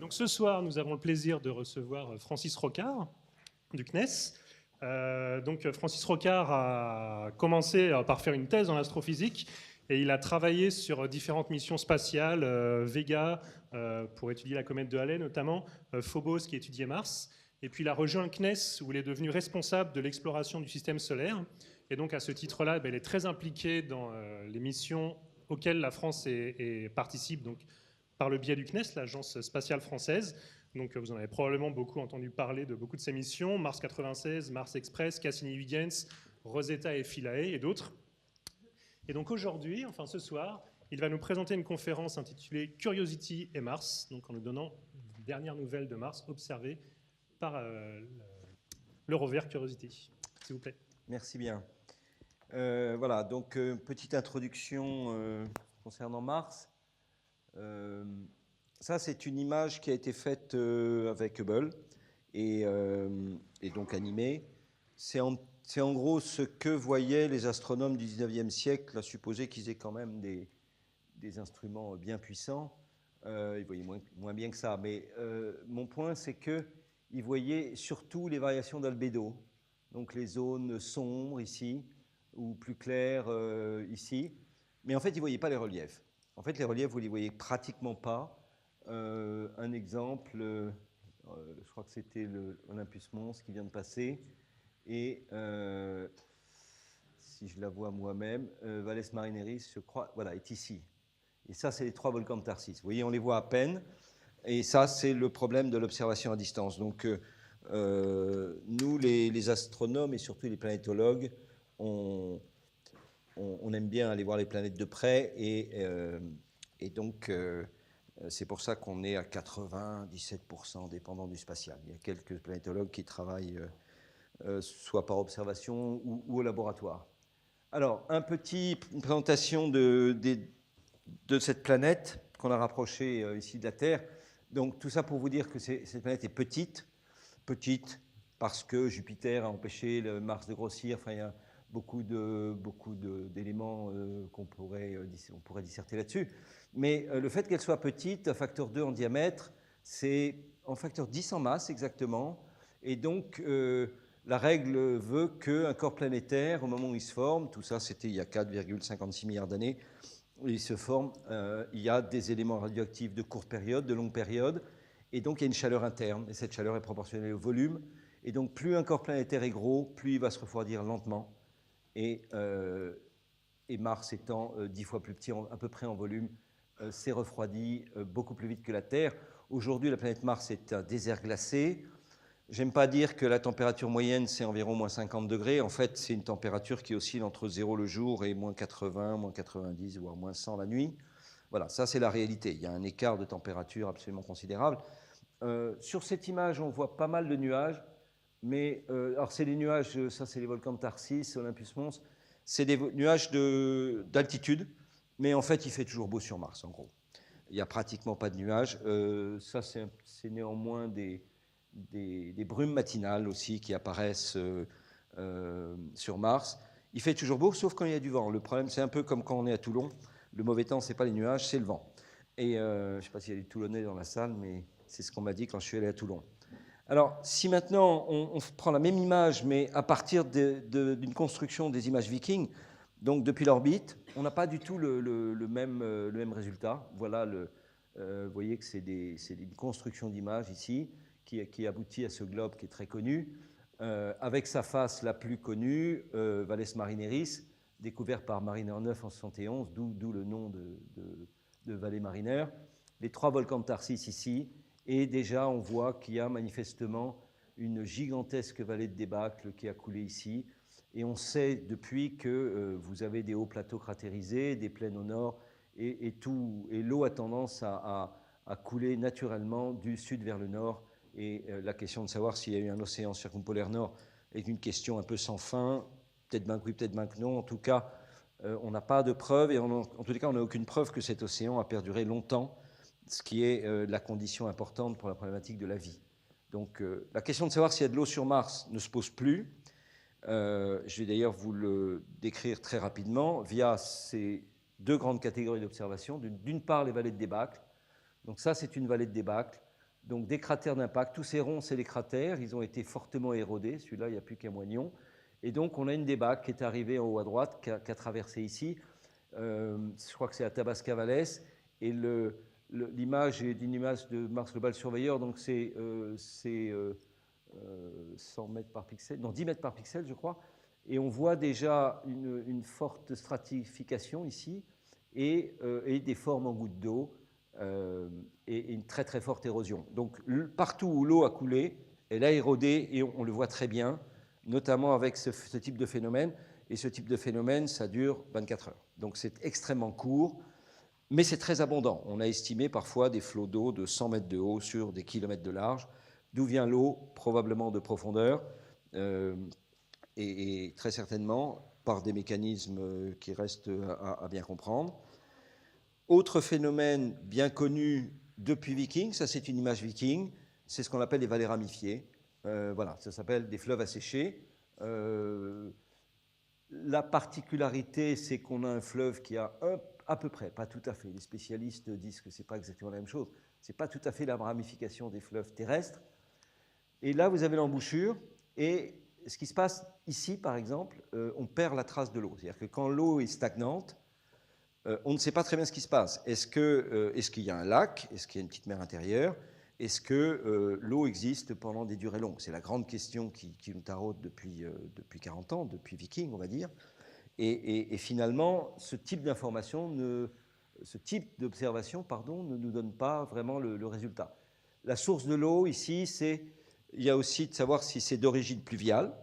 Donc ce soir, nous avons le plaisir de recevoir Francis Rocard du CNES. Francis Rocard a commencé par faire une thèse en astrophysique et il a travaillé sur différentes missions spatiales, Vega pour étudier la comète de Halley notamment, Phobos qui étudiait Mars. Et puis il a rejoint le CNES où il est devenu responsable de l'exploration du système solaire. Et donc à ce titre-là, il est très impliqué dans les missions auxquelles la France participe, donc par le biais du CNES, l'Agence spatiale française. Donc vous en avez probablement beaucoup entendu parler de beaucoup de ces missions, Mars 96, Mars Express, Cassini-Huygens, Rosetta et Philae et d'autres. Et donc aujourd'hui, enfin ce soir, il va nous présenter une conférence intitulée Curiosity et Mars, donc en nous donnant une dernière nouvelle de Mars observée par le rover Curiosity. S'il vous plaît. Merci bien. Voilà, donc petite introduction concernant Mars. Ça, c'est une image qui a été faite avec Hubble et donc animée. C'est en gros ce que voyaient les astronomes du 19e siècle, à supposer qu'ils aient quand même des instruments bien puissants. Ils voyaient moins bien que ça. Mais mon point, c'est qu'ils voyaient surtout les variations d'albédo. Donc les zones sombres ici, ou plus claires ici. Mais en fait, ils ne voyaient pas les reliefs. En fait, les reliefs, vous ne les voyez pratiquement pas. Un exemple, je crois que c'était l'Olympus Mons qui vient de passer. Et si je la vois moi-même, Valles Marineris, je crois, voilà, est ici. Et ça, c'est les 3 volcans de Tharsis. Vous voyez, on les voit à peine. Et ça, c'est le problème de l'observation à distance. Donc, nous, les astronomes et surtout les planétologues, on aime bien aller voir les planètes de près et donc c'est pour ça qu'on est à 97% dépendant du spatial. Il y a quelques planétologues qui travaillent soit par observation ou au laboratoire. Alors, une présentation de cette planète qu'on a rapprochée ici de la Terre. Donc tout ça pour vous dire que cette planète est petite parce que Jupiter a empêché Mars de grossir. Enfin, il y a beaucoup d'éléments qu'on pourrait disserter là-dessus. Mais le fait qu'elle soit petite, un facteur 2 en diamètre, c'est en facteur 10 en masse exactement. Et donc la règle veut qu'un corps planétaire, au moment où il se forme, tout ça c'était il y a 4,56 milliards d'années, il se forme, il y a des éléments radioactifs de courte période, de longue période, et donc il y a une chaleur interne, et cette chaleur est proportionnelle au volume, et donc plus un corps planétaire est gros, plus il va se refroidir lentement, et Mars étant 10 fois plus petit à peu près en volume, s'est refroidi beaucoup plus vite que la Terre. Aujourd'hui, la planète Mars est un désert glacé. J'aime pas dire que la température moyenne, c'est environ moins 50 degrés. En fait, c'est une température qui oscille entre 0 le jour et moins 80, moins 90, voire moins 100 la nuit. Voilà, ça c'est la réalité. Il y a un écart de température absolument considérable. Sur cette image, on voit pas mal de nuages. Mais, alors c'est les nuages, ça c'est les volcans de Tharsis, Olympus Mons. C'est des nuages d'altitude. Mais en fait, il fait toujours beau sur Mars, en gros. Il n'y a pratiquement pas de nuages. Ça, c'est néanmoins des brumes matinales aussi qui apparaissent sur Mars. Il fait toujours beau, sauf quand il y a du vent. Le problème, c'est un peu comme quand on est à Toulon. Le mauvais temps, ce n'est pas les nuages, c'est le vent. Et je ne sais pas s'il y a des Toulonnais dans la salle, mais c'est ce qu'on m'a dit quand je suis allé à Toulon. Alors, si maintenant on prend la même image, mais à partir d'une construction des images Viking, donc depuis l'orbite, on n'a pas du tout le même résultat. Voilà, vous voyez que c'est une construction d'images ici qui aboutit à ce globe qui est très connu, avec sa face la plus connue, Valles Marineris, découvert par Mariner 9 en 71, d'où le nom de Vallée Mariner. Les 3 volcans de Tharsis ici, et déjà on voit qu'il y a manifestement une gigantesque vallée de débâcle qui a coulé ici. Et on sait depuis que vous avez des hauts plateaux cratérisés, des plaines au nord, et l'eau a tendance à couler naturellement du sud vers le nord. Et la question de savoir s'il y a eu un océan circumpolaire nord est une question un peu sans fin. Peut-être bien que oui, peut-être bien que non. En tout cas, on n'a pas de preuves, et en tous les cas, on n'a aucune preuve que cet océan a perduré longtemps, ce qui est la condition importante pour la problématique de la vie. Donc la question de savoir s'il y a de l'eau sur Mars ne se pose plus. Je vais d'ailleurs vous le décrire très rapidement via ces 2 grandes catégories d'observation. D'une part, les vallées de débâcle. Donc ça, c'est une vallée de débâcle Donc des cratères d'impact. Tous ces ronds, c'est les cratères. Ils ont été fortement érodés. Celui-là, il n'y a plus qu'un moignon. Et donc, on a une débâcle qui est arrivée en haut à droite, qui a traversé ici. Je crois que c'est à Tabascavales. Et l'image est une image de Mars Global Surveyor. Donc, c'est 100 mètres par pixel, non, 10 mètres par pixel, je crois. Et on voit déjà une forte stratification ici et des formes en gouttes d'eau et une très très forte érosion. Donc partout où l'eau a coulé, elle a érodé et on le voit très bien, notamment avec ce type de phénomène. Et ce type de phénomène, ça dure 24 heures. Donc c'est extrêmement court, mais c'est très abondant. On a estimé parfois des flots d'eau de 100 mètres de haut sur des kilomètres de large. D'où vient l'eau? Probablement de profondeur. Et très certainement par des mécanismes qui restent à bien comprendre. Autre phénomène bien connu depuis Viking, ça c'est une image Viking, c'est ce qu'on appelle les vallées ramifiées. Voilà, ça s'appelle des fleuves asséchés. La particularité, c'est qu'on a un fleuve qui a à peu près, pas tout à fait, les spécialistes disent que ce n'est pas exactement la même chose, ce n'est pas tout à fait la ramification des fleuves terrestres. Et là, vous avez l'embouchure, et ce qui se passe ici, par exemple, on perd la trace de l'eau. C'est-à-dire que quand l'eau est stagnante, on ne sait pas très bien ce qui se passe. Est-ce qu'il y a un lac? Est-ce qu'il y a une petite mer intérieure? Est-ce que l'eau existe pendant des durées longues? C'est la grande question qui nous taraude depuis 40 ans, depuis Viking, on va dire. Et finalement, ce type d'observation ne nous donne pas vraiment le résultat. La source de l'eau, ici, il y a aussi de savoir si c'est d'origine pluviale,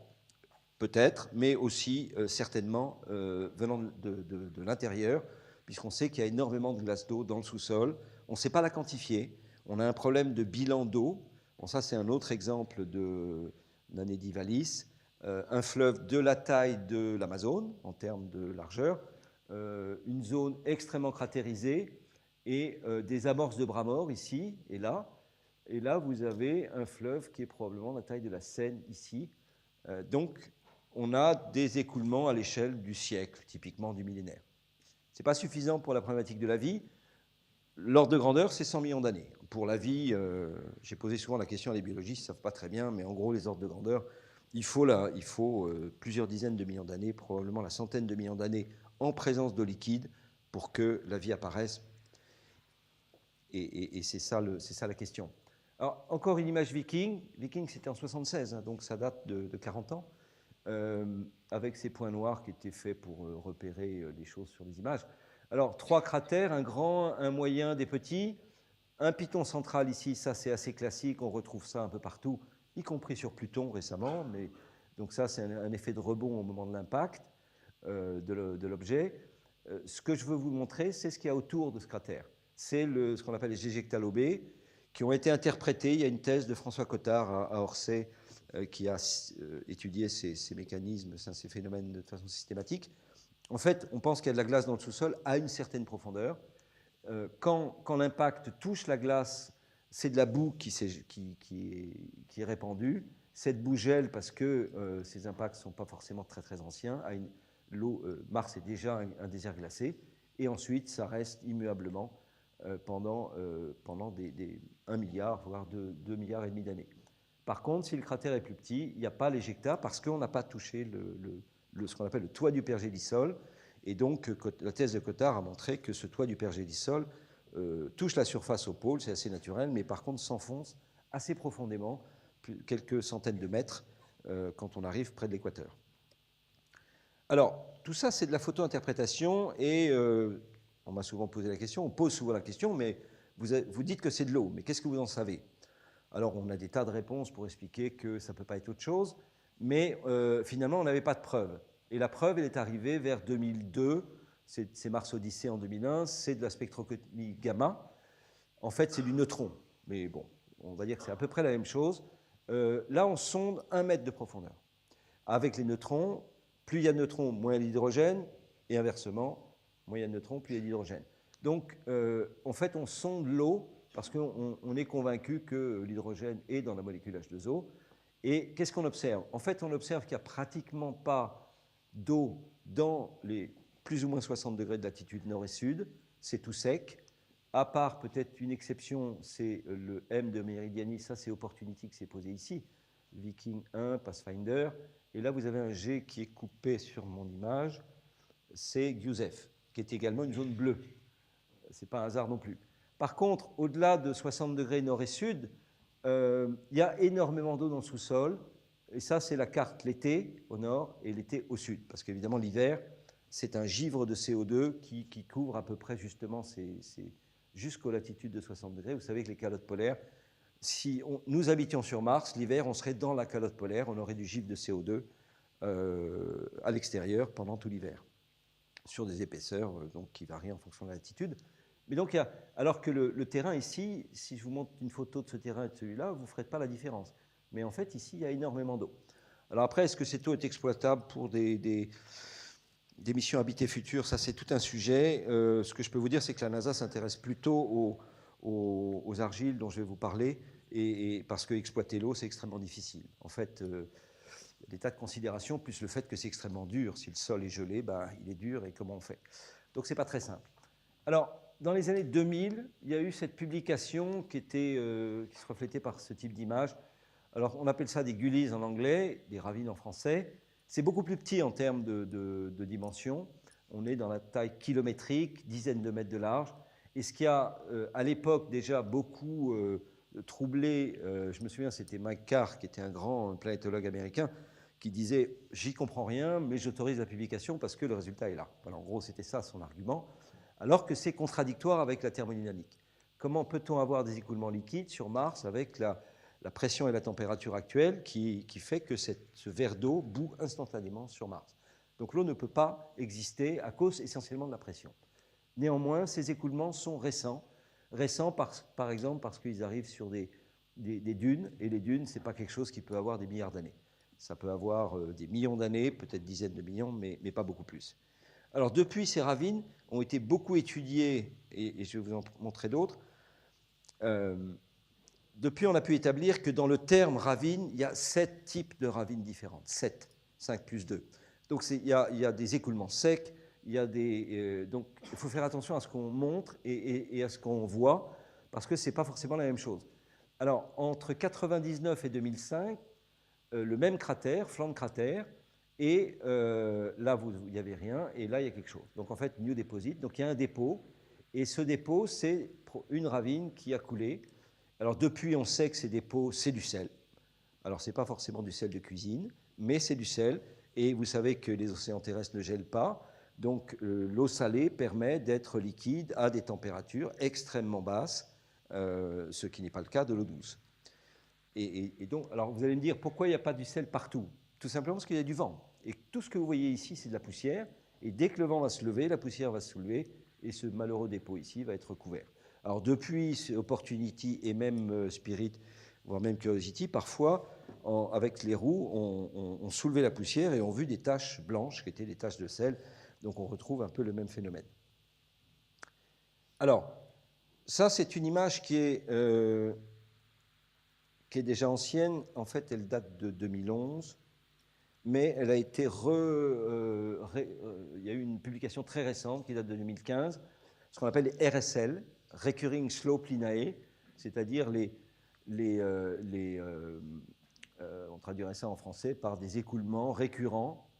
peut-être, mais aussi certainement venant de l'intérieur, puisqu'on sait qu'il y a énormément de glace d'eau dans le sous-sol. On ne sait pas la quantifier. On a un problème de bilan d'eau. Bon, ça, c'est un autre exemple d'Anedivalis. Un fleuve de la taille de l'Amazone, en termes de largeur, une zone extrêmement cratérisée et des amorces de bras morts ici et là. Et là, vous avez un fleuve qui est probablement la taille de la Seine ici. Donc, on a des écoulements à l'échelle du siècle, typiquement du millénaire. Ce n'est pas suffisant pour la problématique de la vie. L'ordre de grandeur, c'est 100 millions d'années. Pour la vie, j'ai posé souvent la question à des biologistes, ils ne savent pas très bien, mais en gros, les ordres de grandeur, il faut plusieurs dizaines de millions d'années, probablement la centaine de millions d'années en présence d'eau liquide pour que la vie apparaisse. Et c'est ça la question. Alors, encore une image Viking. Viking, c'était en 76, hein, donc ça date de 40 ans, avec ces points noirs qui étaient faits pour repérer les choses sur les images. Alors, 3 cratères, un grand, un moyen, des petits. Un piton central ici, ça c'est assez classique, on retrouve ça un peu partout, y compris sur Pluton récemment. Mais, donc ça, c'est un effet de rebond au moment de l'impact de l'objet. Ce que je veux vous montrer, c'est ce qu'il y a autour de ce cratère. C'est ce qu'on appelle les éjecta lobés, qui ont été interprétés. Il y a une thèse de François Cottard à Orsay qui a étudié ces mécanismes, ces phénomènes de façon systématique. En fait, on pense qu'il y a de la glace dans le sous-sol à une certaine profondeur. Quand l'impact touche la glace, c'est de la boue qui est répandue. Cette boue gèle parce que ces impacts ne sont pas forcément très très anciens. Mars est déjà un désert glacé. Et ensuite, ça reste immuablement pendant 1 milliard, voire 2 milliards et demi d'années. Par contre, si le cratère est plus petit, il n'y a pas l'éjecta parce qu'on n'a pas touché ce qu'on appelle le toit du pergélisol. Et donc, la thèse de Cottard a montré que ce toit du pergélisol touche la surface au pôle, c'est assez naturel, mais par contre s'enfonce assez profondément, quelques centaines de mètres, quand on arrive près de l'équateur. Alors, tout ça, c'est de la photo-interprétation, et on m'a souvent posé la question, on pose souvent la question, mais vous dites que c'est de l'eau, mais qu'est-ce que vous en savez? Alors, on a des tas de réponses pour expliquer que ça ne peut pas être autre chose, mais finalement, on n'avait pas de preuve. Et la preuve, elle est arrivée vers 2002, c'est Mars Odyssée en 2001, c'est de la spectroscopie gamma. En fait, c'est du neutron, mais bon, on va dire que c'est à peu près la même chose. Là, on sonde 1 mètre de profondeur. Avec les neutrons, plus il y a de neutrons, moins il y a d'hydrogène, et inversement, moins il y a de neutrons, plus il y a d'hydrogène. Donc, en fait, on sonde l'eau parce qu'on est convaincu que l'hydrogène est dans la molécule H2O. Et qu'est-ce qu'on observe? En fait, on observe qu'il n'y a pratiquement pas d'eau dans les plus ou moins 60 degrés de latitude nord et sud. C'est tout sec. à part peut-être une exception, c'est le M de Meridiani, ça c'est Opportunity qui s'est posé ici, Viking 1, Pathfinder, et là vous avez un G qui est coupé sur mon image, c'est Giusef, qui est également une zone bleue. Ce n'est pas un hasard non plus. Par contre, au-delà de 60 degrés nord et sud, il y a énormément d'eau dans le sous-sol, et ça c'est la carte l'été au nord et l'été au sud, parce qu'évidemment l'hiver, c'est un givre de CO2 qui couvre à peu près justement jusqu'aux latitudes de 60 degrés. Vous savez que les calottes polaires, si nous habitions sur Mars, l'hiver, on serait dans la calotte polaire, on aurait du givre de CO2 à l'extérieur pendant tout l'hiver, sur des épaisseurs donc, qui varient en fonction de la latitude. Mais donc, alors que le terrain ici, si je vous montre une photo de ce terrain et de celui-là, vous ne ferez pas la différence. Mais en fait, ici, il y a énormément d'eau. Alors après, est-ce que cette eau est exploitable pour des missions habitées futures? Ça, c'est tout un sujet. Ce que je peux vous dire, c'est que la NASA s'intéresse plutôt aux argiles dont je vais vous parler, et parce que exploiter l'eau, c'est extrêmement difficile. En fait, des tas de considérations, plus le fait que c'est extrêmement dur. Si le sol est gelé, ben, il est dur, et comment on fait? Donc, ce n'est pas très simple. Alors, dans les années 2000, il y a eu cette publication qui se reflétait par ce type d'image. Alors, on appelle ça des gullies en anglais, des ravines en français. C'est beaucoup plus petit en termes de dimension. On est dans la taille kilométrique, dizaines de mètres de large. Et ce qui a, à l'époque, déjà beaucoup troublé, je me souviens, c'était Mike Carr, qui était un grand planétologue américain, qui disait « j'y comprends rien, mais j'autorise la publication parce que le résultat est là ». Voilà, en gros, c'était ça son argument, alors que c'est contradictoire avec la thermodynamique. Comment peut-on avoir des écoulements liquides sur Mars avec la pression et la température actuelle qui fait que ce verre d'eau bout instantanément sur Mars? Donc l'eau ne peut pas exister à cause essentiellement de la pression. Néanmoins, ces écoulements sont récents par exemple parce qu'ils arrivent sur des dunes, et les dunes, ce n'est pas quelque chose qui peut avoir des milliards d'années. Ça peut avoir des millions d'années, peut-être dizaines de millions, mais pas beaucoup plus. Alors depuis, ces ravines ont été beaucoup étudiées, et je vais vous en montrer d'autres. Depuis, on a pu établir que dans le terme ravine, il y a 7 types de ravines différentes. 7, 5 plus 2. Donc il y a des écoulements secs, donc il faut faire attention à ce qu'on montre et à ce qu'on voit, parce que ce n'est pas forcément la même chose. Alors, entre 1999 et 2005, le même cratère, flanc de cratère, et là, il n'y avait rien, et là, il y a quelque chose. Donc, en fait, New Deposit, donc il y a un dépôt, et ce dépôt, c'est une ravine qui a coulé. Alors, depuis, on sait que ces dépôts, c'est du sel. Alors, ce n'est pas forcément du sel de cuisine, mais c'est du sel, et vous savez que les océans terrestres ne gèlent pas, donc l'eau salée permet d'être liquide à des températures extrêmement basses, ce qui n'est pas le cas de l'eau douce. Et donc, alors vous allez me dire, pourquoi il n'y a pas du sel partout? Tout simplement parce qu'il y a du vent. Et tout ce que vous voyez ici, c'est de la poussière. Et dès que le vent va se lever, la poussière va se soulever, et ce malheureux dépôt ici va être couvert. Alors depuis Opportunity et même Spirit, voire même Curiosity, parfois, avec les roues, on soulevait la poussière et on vu des taches blanches qui étaient des taches de sel. Donc on retrouve un peu le même phénomène. Alors, ça c'est une image qui est déjà ancienne. En fait, elle date de 2011, mais elle a été il y a eu une publication très récente qui date de 2015, ce qu'on appelle les RSL, Recurring Slope Linae, c'est-à-dire on traduirait ça en français par des écoulements récurrents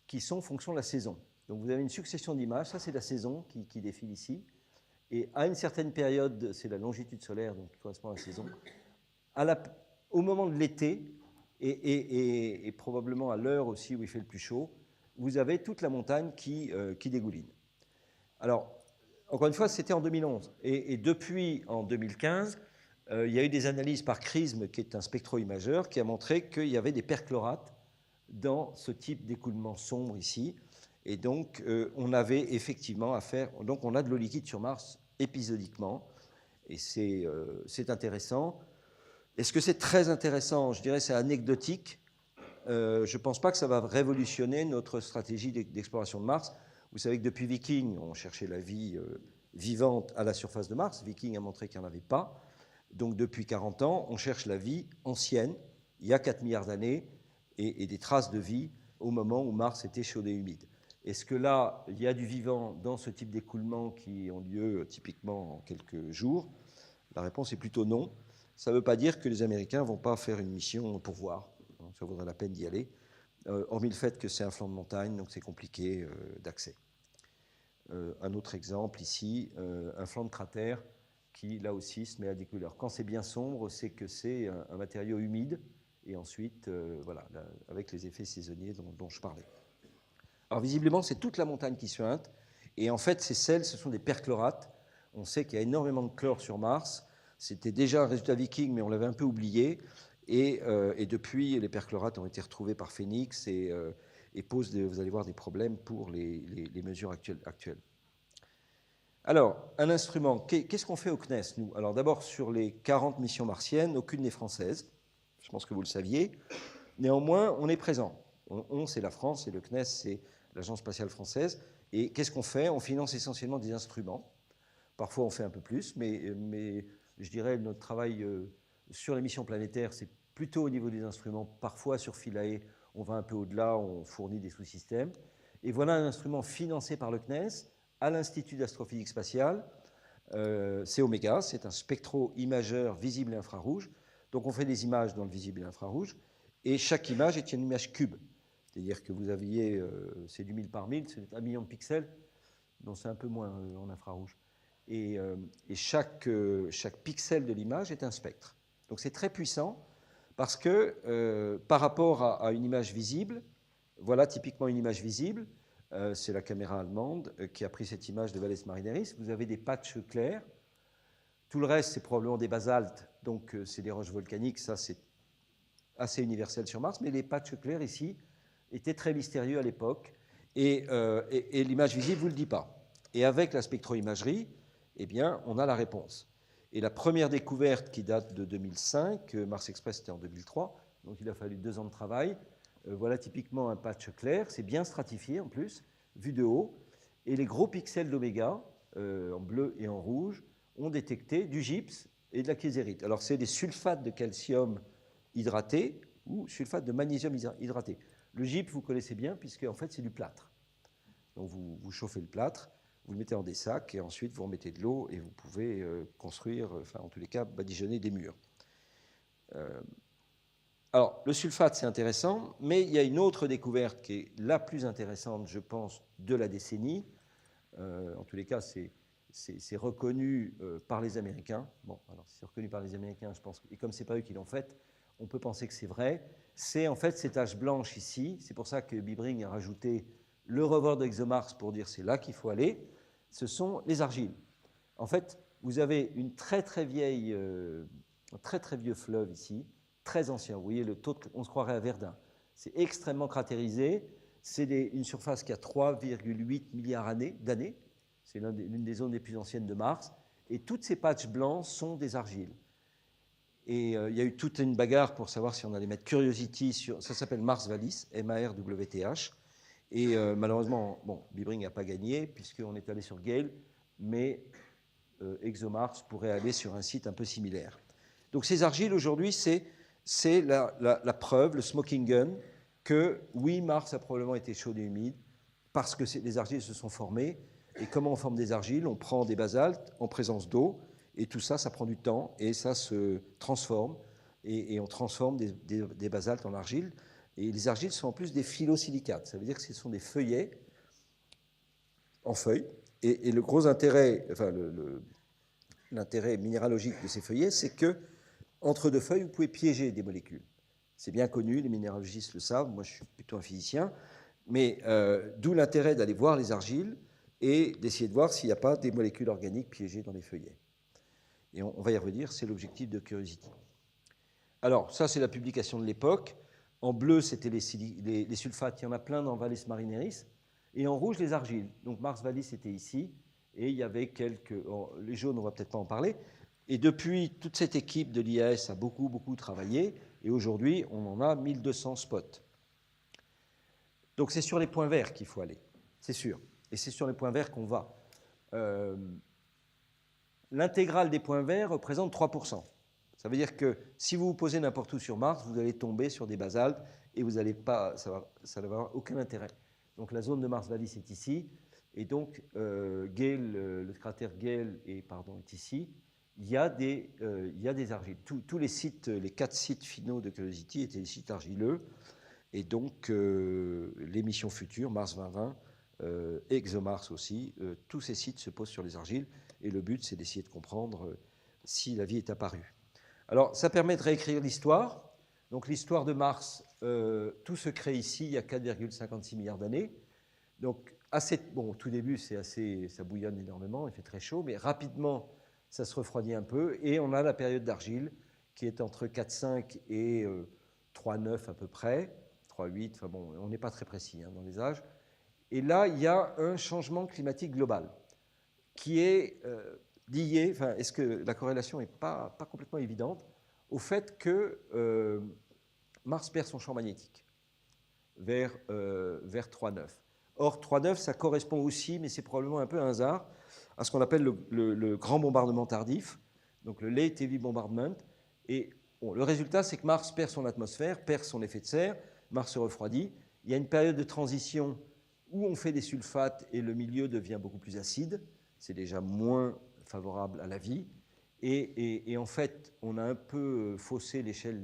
qui sont en fonction de la saison. Donc vous avez une succession d'images, ça c'est la saison qui défile ici, et à une certaine période, c'est la longitude solaire, donc qui correspond à la saison, au moment de l'été, et probablement à l'heure aussi où il fait le plus chaud, vous avez toute la montagne qui dégouline. Alors, encore une fois, c'était en 2011, et depuis en 2015, il y a eu des analyses par CRISM, qui est un spectro-imageur, qui a montré qu'il y avait des perchlorates dans ce type d'écoulement sombre ici. Et donc, on avait effectivement affaire... Donc, on a de l'eau liquide sur Mars épisodiquement. Et c'est intéressant. Est-ce que c'est très intéressant? Je dirais que c'est anecdotique. Je ne pense pas que ça va révolutionner notre stratégie d'exploration de Mars. Vous savez que depuis Viking, on cherchait la vie vivante à la surface de Mars. Viking a montré qu'il n'y en avait pas. Donc, depuis 40 ans, on cherche la vie ancienne, il y a 4 milliards d'années, et des traces de vie au moment où Mars était chaud et humide. Est-ce que là, il y a du vivant dans ce type d'écoulement qui ont lieu typiquement en quelques jours? La réponse est plutôt non. Ça ne veut pas dire que les Américains ne vont pas faire une mission pour voir. Ça vaudrait la peine d'y aller. Hormis le fait que c'est un flanc de montagne, donc c'est compliqué d'accès. Un autre exemple ici, un flanc de cratère qui, là aussi, se met à des couleurs. Quand c'est bien sombre, c'est que c'est un matériau humide, et ensuite, voilà, là, avec les effets saisonniers dont je parlais. Alors, visiblement, c'est toute la montagne qui suinte, et en fait, ces sels, ce sont des perchlorates. On sait qu'il y a énormément de chlore sur Mars. C'était déjà un résultat viking, mais on l'avait un peu oublié. Et depuis, les perchlorates ont été retrouvés par Phoenix et posent, vous allez voir, des problèmes pour les mesures actuelles. Alors, un instrument, qu'est-ce qu'on fait au CNES, nous? Alors d'abord, sur les 40 missions martiennes, aucune n'est française. Je pense que vous le saviez. Néanmoins, on est présent. On, c'est la France, et le CNES, c'est l'Agence spatiale française. Et qu'est-ce qu'on fait? On finance essentiellement des instruments. Parfois, on fait un peu plus, mais je dirais notre travail sur les missions planétaires, c'est plutôt au niveau des instruments. Parfois, sur Philae, on va un peu au-delà, on fournit des sous-systèmes. Et voilà un instrument financé par le CNES à l'Institut d'astrophysique spatiale. C'est Omega, c'est un spectro-imageur visible et infrarouge. Donc, on fait des images dans le visible et l'infrarouge. Et chaque image est une image cube. C'est-à-dire que vous aviez, c'est du 1000 par 1000, c'est 1 million de pixels, donc c'est un peu moins en infrarouge. Et chaque pixel de l'image est un spectre. Donc c'est très puissant parce que par rapport à une image visible, voilà typiquement une image visible, c'est la caméra allemande qui a pris cette image de Valles Marineris. Vous avez des patchs clairs. Tout le reste, c'est probablement des basaltes, donc c'est des roches volcaniques, ça c'est assez universel sur Mars, mais les patchs clairs ici étaient très mystérieux à l'époque, et l'image visible ne vous le dit pas. Et avec la spectroimagerie, eh bien, on a la réponse. Et la première découverte qui date de 2005, Mars Express c'était en 2003, donc il a fallu 2 ans de travail. Voilà typiquement un patch clair, c'est bien stratifié en plus, vu de haut, et les gros pixels d'oméga, en bleu et en rouge, ont détecté du gypse et de la kieserite. Alors c'est des sulfates de calcium hydraté ou sulfate de magnésium hydraté. Le gypse, vous connaissez bien, puisque en fait c'est du plâtre. Donc vous chauffez le plâtre, vous le mettez dans des sacs et ensuite vous remettez de l'eau et vous pouvez construire, enfin en tous les cas, badigeonner des murs. Alors le sulfate c'est intéressant, mais il y a une autre découverte qui est la plus intéressante, je pense, de la décennie. En tous les cas, c'est reconnu par les Américains. Bon, alors c'est reconnu par les Américains, je pense, et comme c'est pas eux qui l'ont fait, on peut penser que c'est vrai. C'est en fait ces taches blanches ici. C'est pour ça que Bibring a rajouté le rover d'ExoMars pour dire c'est là qu'il faut aller. Ce sont les argiles. En fait, vous avez une un très vieux fleuve ici, très ancien. Vous voyez le taux, on se croirait à Verdun. C'est extrêmement cratérisé. C'est une surface qui a 3,8 milliards d'années. C'est l'une des zones les plus anciennes de Mars. Et toutes ces patchs blancs sont des argiles. Et il y a eu toute une bagarre pour savoir si on allait mettre Curiosity sur. Ça s'appelle Mars Vallis, MARWTH. Et malheureusement, bon, Bibring n'a pas gagné, puisqu'on est allé sur Gale, mais ExoMars pourrait aller sur un site un peu similaire. Donc ces argiles, aujourd'hui, c'est la preuve, le smoking gun, que oui, Mars a probablement été chaud et humide, parce que les argiles se sont formées. Et comment on forme des argiles? On prend des basaltes en présence d'eau, et tout ça, ça prend du temps, et ça se transforme, et on transforme des basaltes en argile. Et les argiles sont en plus des phyllosilicates, ça veut dire que ce sont des feuillets en feuilles. Et le gros intérêt, enfin l'intérêt minéralogique de ces feuillets, c'est que entre deux feuilles, vous pouvez piéger des molécules. C'est bien connu, les minéralogistes le savent, moi je suis plutôt un physicien, mais d'où l'intérêt d'aller voir les argiles et d'essayer de voir s'il n'y a pas des molécules organiques piégées dans les feuillets. Et on va y revenir, c'est l'objectif de Curiosity. Alors, ça c'est la publication de l'époque. En bleu, c'était les sulfates, il y en a plein dans Valles Marineris. Et en rouge, les argiles. Donc Mars Vallis était ici, et il y avait quelques... les jaunes, on ne va peut-être pas en parler. Et depuis, toute cette équipe de l'IAS a beaucoup travaillé, et aujourd'hui, on en a 1200 spots. Donc c'est sur les points verts qu'il faut aller, c'est sûr. Et c'est sur les points verts qu'on va. L'intégrale des points verts représente 3%. Ça veut dire que si vous vous posez n'importe où sur Mars, vous allez tomber sur des basaltes et vous allez pas, ça n'aura aucun intérêt. Donc la zone de Mars Vallis est ici, et donc Gale, le cratère Gale est ici. Il y a des argiles. Tous les sites, les 4 sites finaux de Curiosity étaient des sites argileux, et donc les missions futures, Mars 2020, ExoMars aussi, tous ces sites se posent sur les argiles, et le but c'est d'essayer de comprendre si la vie est apparue. Alors ça permet de réécrire l'histoire. Donc l'histoire de Mars, tout se crée ici il y a 4,56 milliards d'années. Donc au tout début ça bouillonne énormément, il fait très chaud, mais rapidement ça se refroidit un peu, et on a la période d'argile qui est entre 4,5 et 3,9 à peu près, 3,8, enfin bon, on n'est pas très précis dans les âges. Et là, il y a un changement climatique global qui est lié, est-ce que la corrélation n'est pas complètement évidente, au fait que Mars perd son champ magnétique vers 3,9. Or, 3,9, ça correspond aussi, mais c'est probablement un peu un hasard, à ce qu'on appelle le grand bombardement tardif, donc le Late Heavy Bombardment. Et bon, le résultat, c'est que Mars perd son atmosphère, perd son effet de serre, Mars se refroidit. Il y a une période de transition où on fait des sulfates et le milieu devient beaucoup plus acide. C'est déjà moins favorable à la vie. Et en fait, on a un peu faussé l'échelle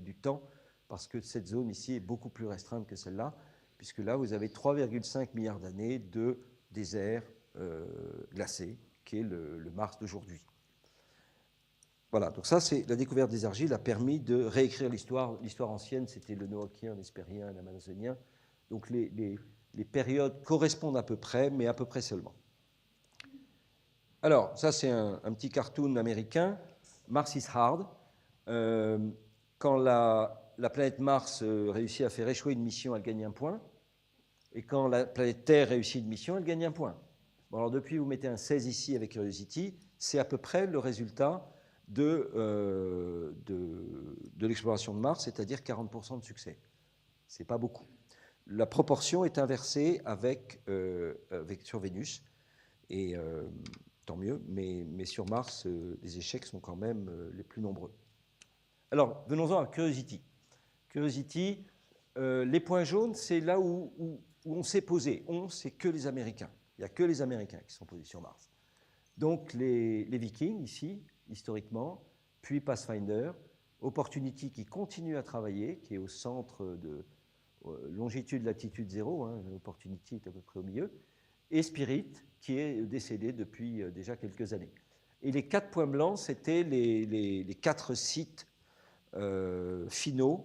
du temps, parce que cette zone ici est beaucoup plus restreinte que celle-là, puisque là, vous avez 3,5 milliards d'années de désert glacé, qui est le Mars d'aujourd'hui. Voilà, donc ça, c'est la découverte des argiles a permis de réécrire l'histoire. L'histoire ancienne, c'était le Noackien, l'Hespérien, l'Amazonien. Donc les périodes correspondent à peu près, mais à peu près seulement. Alors, ça, c'est un petit cartoon américain, Mars is hard. Quand la planète Mars réussit à faire échouer une mission, elle gagne un point. Et quand la planète Terre réussit une mission, elle gagne un point. Bon, alors depuis, vous mettez un 16 ici avec Curiosity, c'est à peu près le résultat de l'exploration de Mars, c'est-à-dire 40% de succès. Ce n'est pas beaucoup. La proportion est inversée sur Vénus, et tant mieux, mais sur Mars, les échecs sont quand même les plus nombreux. Alors, venons-en à Curiosity. Curiosity, les points jaunes, c'est là où on s'est posé. C'est que les Américains. Il n'y a que les Américains qui sont posés sur Mars. Donc, les Vikings, ici, historiquement, puis Pathfinder, Opportunity qui continue à travailler, qui est au centre de longitude-latitude 0, Opportunity est à peu près au milieu, et Spirit, qui est décédé depuis déjà quelques années. Et les 4 points blancs, c'était les 4 sites finaux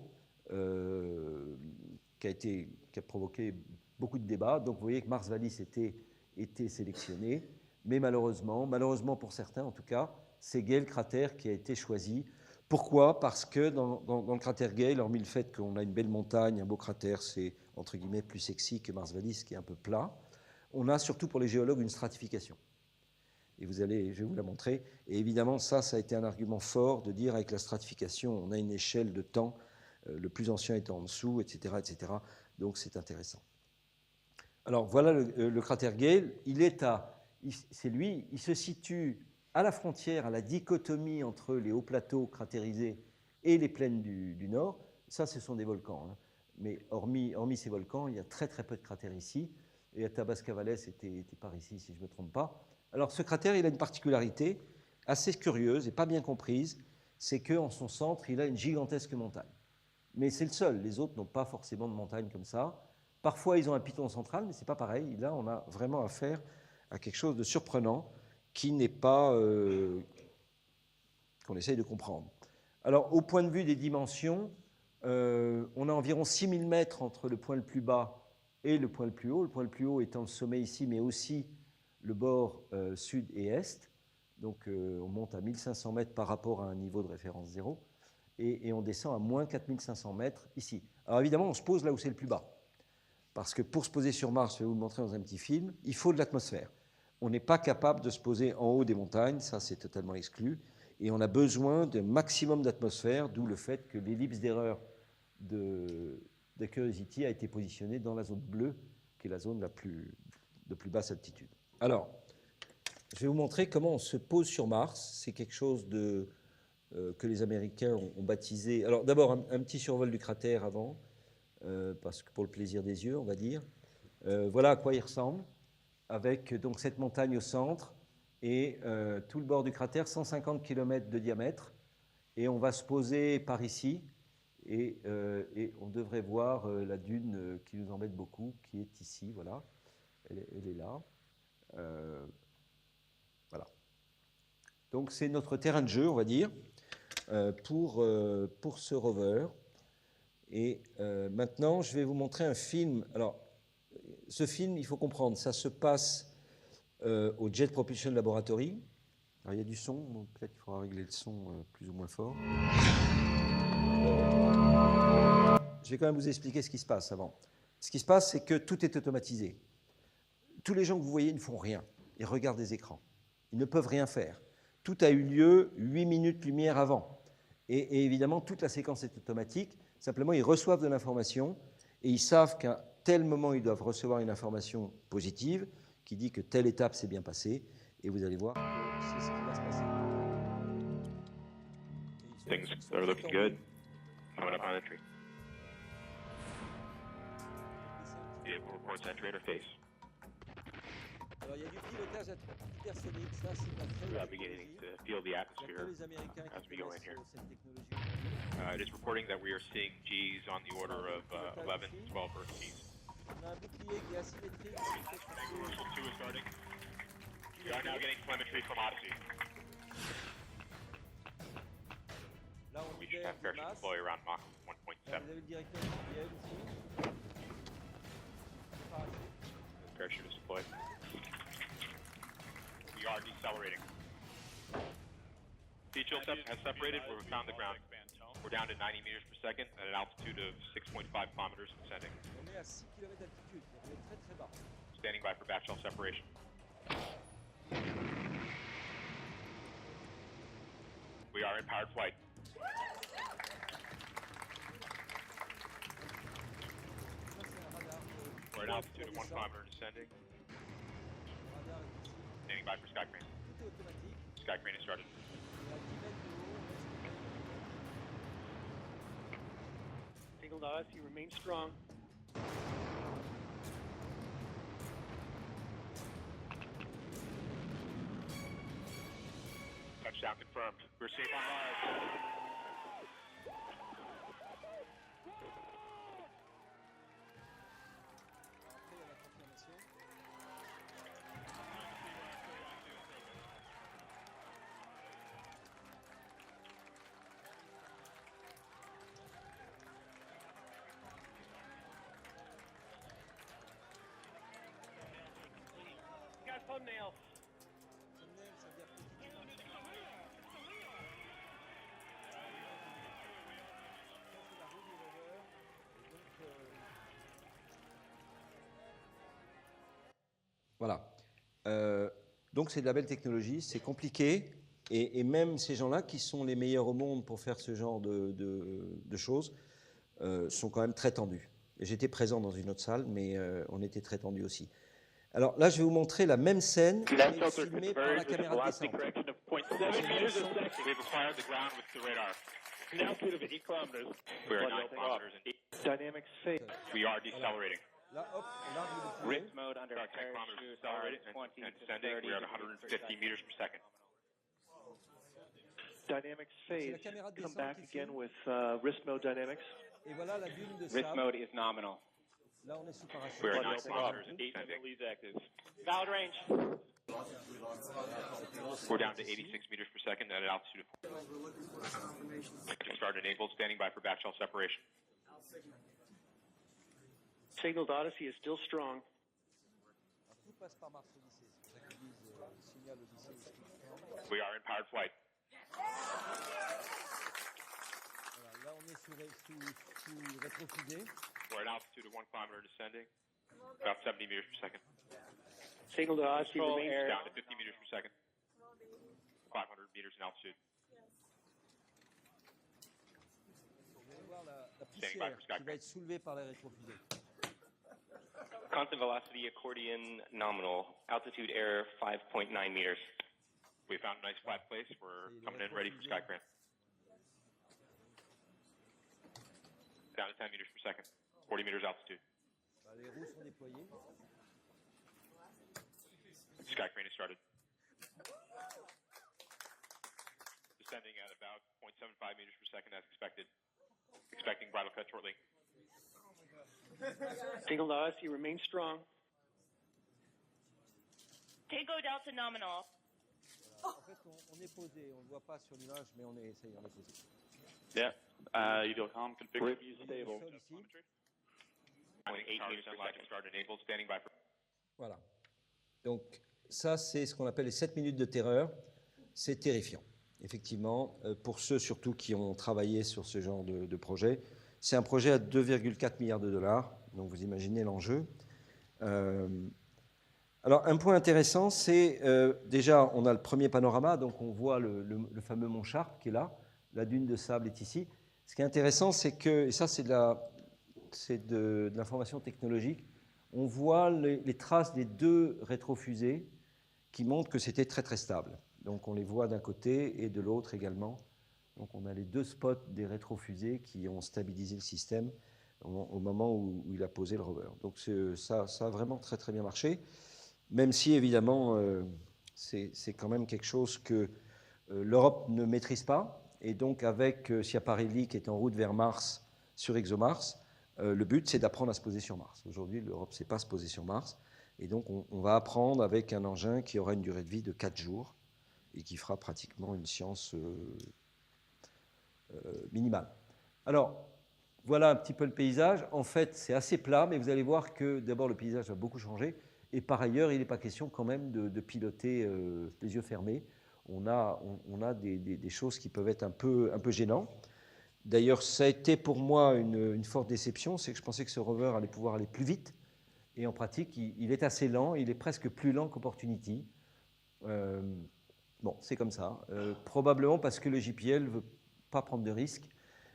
qui a provoqué beaucoup de débats. Donc vous voyez que Mars Vallis était sélectionné, mais malheureusement pour certains en tout cas, c'est Gale cratère qui a été choisi. Pourquoi? Parce que dans le cratère Gale, hormis le fait qu'on a une belle montagne, un beau cratère, c'est entre guillemets plus sexy que Mars Vallis qui est un peu plat, on a surtout pour les géologues une stratification. Et je vais vous la montrer. Et évidemment, ça a été un argument fort de dire avec la stratification, on a une échelle de temps, le plus ancien étant en dessous, etc. etc. Donc c'est intéressant. Alors voilà le cratère Gale. Il se situe à la frontière, à la dichotomie entre les hauts plateaux cratérisés et les plaines du nord. Ça, ce sont des volcans. Mais hormis ces volcans, il y a très très peu de cratères ici. Et Athabasca-Valles était par ici, si je ne me trompe pas. Alors ce cratère, il a une particularité assez curieuse et pas bien comprise, c'est qu'en son centre, il a une gigantesque montagne. Mais c'est le seul, les autres n'ont pas forcément de montagne comme ça. Parfois, ils ont un piton central, mais ce n'est pas pareil. Là, on a vraiment affaire à quelque chose de surprenant qui n'est pas... qu'on essaye de comprendre. Alors, au point de vue des dimensions, on a environ 6000 mètres entre le point le plus bas et le point le plus haut. Le point le plus haut étant le sommet ici, mais aussi le bord sud et est. Donc, on monte à 1500 mètres par rapport à un niveau de référence 0. Et on descend à moins 4500 mètres ici. Alors, évidemment, on se pose là où c'est le plus bas. Parce que pour se poser sur Mars, je vais vous le montrer dans un petit film, il faut de l'atmosphère. On n'est pas capable de se poser en haut des montagnes, ça c'est totalement exclu. Et on a besoin d'un maximum d'atmosphère, d'où le fait que l'ellipse d'erreur de Curiosity a été positionnée dans la zone bleue, qui est la zone de plus basse altitude. Alors, je vais vous montrer comment on se pose sur Mars. C'est quelque chose que les Américains ont baptisé. Alors d'abord, un petit survol du cratère avant. parce que pour le plaisir des yeux, on va dire. Voilà à quoi il ressemble, avec donc cette montagne au centre et tout le bord du cratère, 150 km de diamètre. Et on va se poser par ici, et on devrait voir la dune qui nous embête beaucoup, qui est ici, voilà. Elle est là. Voilà. Donc c'est notre terrain de jeu, on va dire, pour ce rover. Et maintenant, je vais vous montrer un film. Alors, ce film, il faut comprendre, ça se passe au Jet Propulsion Laboratory. Alors, il y a du son, donc peut-être qu'il faudra régler le son plus ou moins fort. Je vais quand même vous expliquer ce qui se passe avant. Ce qui se passe, c'est que tout est automatisé. Tous les gens que vous voyez ne font rien. Ils regardent des écrans. Ils ne peuvent rien faire. Tout a eu lieu 8 minutes lumière avant. Et évidemment, toute la séquence est automatique. Simplement, ils reçoivent de l'information et ils savent qu'à tel moment, ils doivent recevoir une information positive qui dit que telle étape s'est bien passée. Et vous allez voir que c'est ce qui va se passer. Things are looking good. Coming up on entry. Vehicle reports entry interface. Alors, il y a du pilotage hypersonique, ça c'est la très We are beginning to feel the atmosphere as we go in here. It is reporting that we are seeing G's on the order of 11 to 12 Earth G's. On a un bouclier qui est asymétrique. Commercial 2 is starting. We are now getting telemetry from Odyssey. Là, on We should libère have du parachute masse. deploy around Mach Là, 1.7. vous avez le directeur qui vient ici. Parachute is deployed. We are decelerating. Heat shield has separated where we found the ground. We're down to 90 meters per second at an altitude of 6.5 kilometers descending. On est à 6 km d'altitude, on est très très bas. Standing by for batch shell separation. We are in powered flight. Ça, c'est un radar. We're at an altitude of 1 kilometer descending. Radar est ici. Standing by for Skycrane. Tout est automatique. Skycrane has started. Et à 10 mètres de haut, Signal to us, you remain strong. Touchdown confirmed. We're safe on Mars. après, il y a la confirmation. Got thumbnail. Thumbnail, ça veut dire petite image. Ça, c'est la roue du rover. Et donc, voilà. Donc c'est de la belle technologie, c'est compliqué, et même ces gens-là, qui sont les meilleurs au monde pour faire ce genre de choses, sont quand même très tendus. J'étais présent dans une autre salle, mais on était très tendus aussi. Alors là, je vais vous montrer la même scène, mais filmée par la caméra de descente. We've acquired the ground with the radar. An altitude of 8 kilometers. We are 9 kilometers in. Dynamics phase. We are decelerating. Là, hop, on largue le bouclier. RIT mode under 10 kilometers decelerating and descending. We are at 150 meters per second. Dynamics phase. la caméra de Come descente back qui again filme. with wrist mode dynamics. Et voilà la dune de Risk sable. mode is nominal. Là, on est sous parachute. We are at Blood 9 level kilometers off. and descending. Leads active. Valid range. We're down to 86 meters per second at an altitude of. Just start enabled, standing by for batch shell separation. Signal to Odyssey is still strong. Alors, tout passe par Mars Odyssey. C'est pour ça qu'ils disent signal Odyssey is still strong. We are in powered flight. Voilà, là, on est sous rétrofusée. We're at an altitude of 1 kilometer descending. About 70 meters per second. Signal to Odyssey Control remains air. Down to 50 meters per second. 500 meters in altitude. Vous allez voir la Standing by poussière for Skype. qui va être soulevée par les rétrofusées. Constant velocity accordion nominal. Altitude error 5.9 meters. We found a nice flat place. We're coming in ready for Skycrane. Down to 10 meters per second. 40 meters altitude. Les roues sont déployées. Sky crane has started. Descending at about 0.75 meters per second as expected. Expecting bridle cut shortly. Signal to us, you remain strong. Tango Delta nominal. En fait, on est posé. On ne le voit pas sur l'image, mais on est posé. Yeah. UDLCOM configured. Stable. 0.8 meters per second start enabled. Standing by for. Voilà. Donc, ça, c'est ce qu'on appelle les 7 minutes de terreur. C'est terrifiant. Effectivement, pour ceux surtout qui ont travaillé sur ce genre de projet, c'est un projet à 2,4 milliards de dollars. Donc, vous imaginez l'enjeu. Alors, un point intéressant, c'est déjà, on a le premier panorama. Donc, on voit le fameux mont Sharp qui est là. La dune de sable est ici. Ce qui est intéressant, c'est que, et ça, c'est de l'information technologique, on voit les traces des deux rétrofusées qui montrent que c'était très très stable. Donc on les voit d'un côté et de l'autre également. Donc on a les deux spots des rétrofusées qui ont stabilisé le système au moment où il a posé le rover. Donc ça a vraiment très très bien marché, même si évidemment c'est quand même quelque chose que l'Europe ne maîtrise pas. Et donc avec Schiaparelli qui est en route vers Mars sur ExoMars, le but, c'est d'apprendre à se poser sur Mars. Aujourd'hui, l'Europe ne sait pas se poser sur Mars. Et donc, on va apprendre avec un engin qui aura une durée de vie de 4 jours et qui fera pratiquement une science minimale. Alors, voilà un petit peu le paysage. En fait, c'est assez plat, mais vous allez voir que d'abord, le paysage va beaucoup changer. Et par ailleurs, il n'est pas question quand même de piloter les yeux fermés. On a des choses qui peuvent être un peu gênantes. D'ailleurs, ça a été pour moi une forte déception, c'est que je pensais que ce rover allait pouvoir aller plus vite. Et en pratique, il est assez lent, il est presque plus lent qu'Opportunity. Bon, c'est comme ça. Probablement parce que le JPL ne veut pas prendre de risques.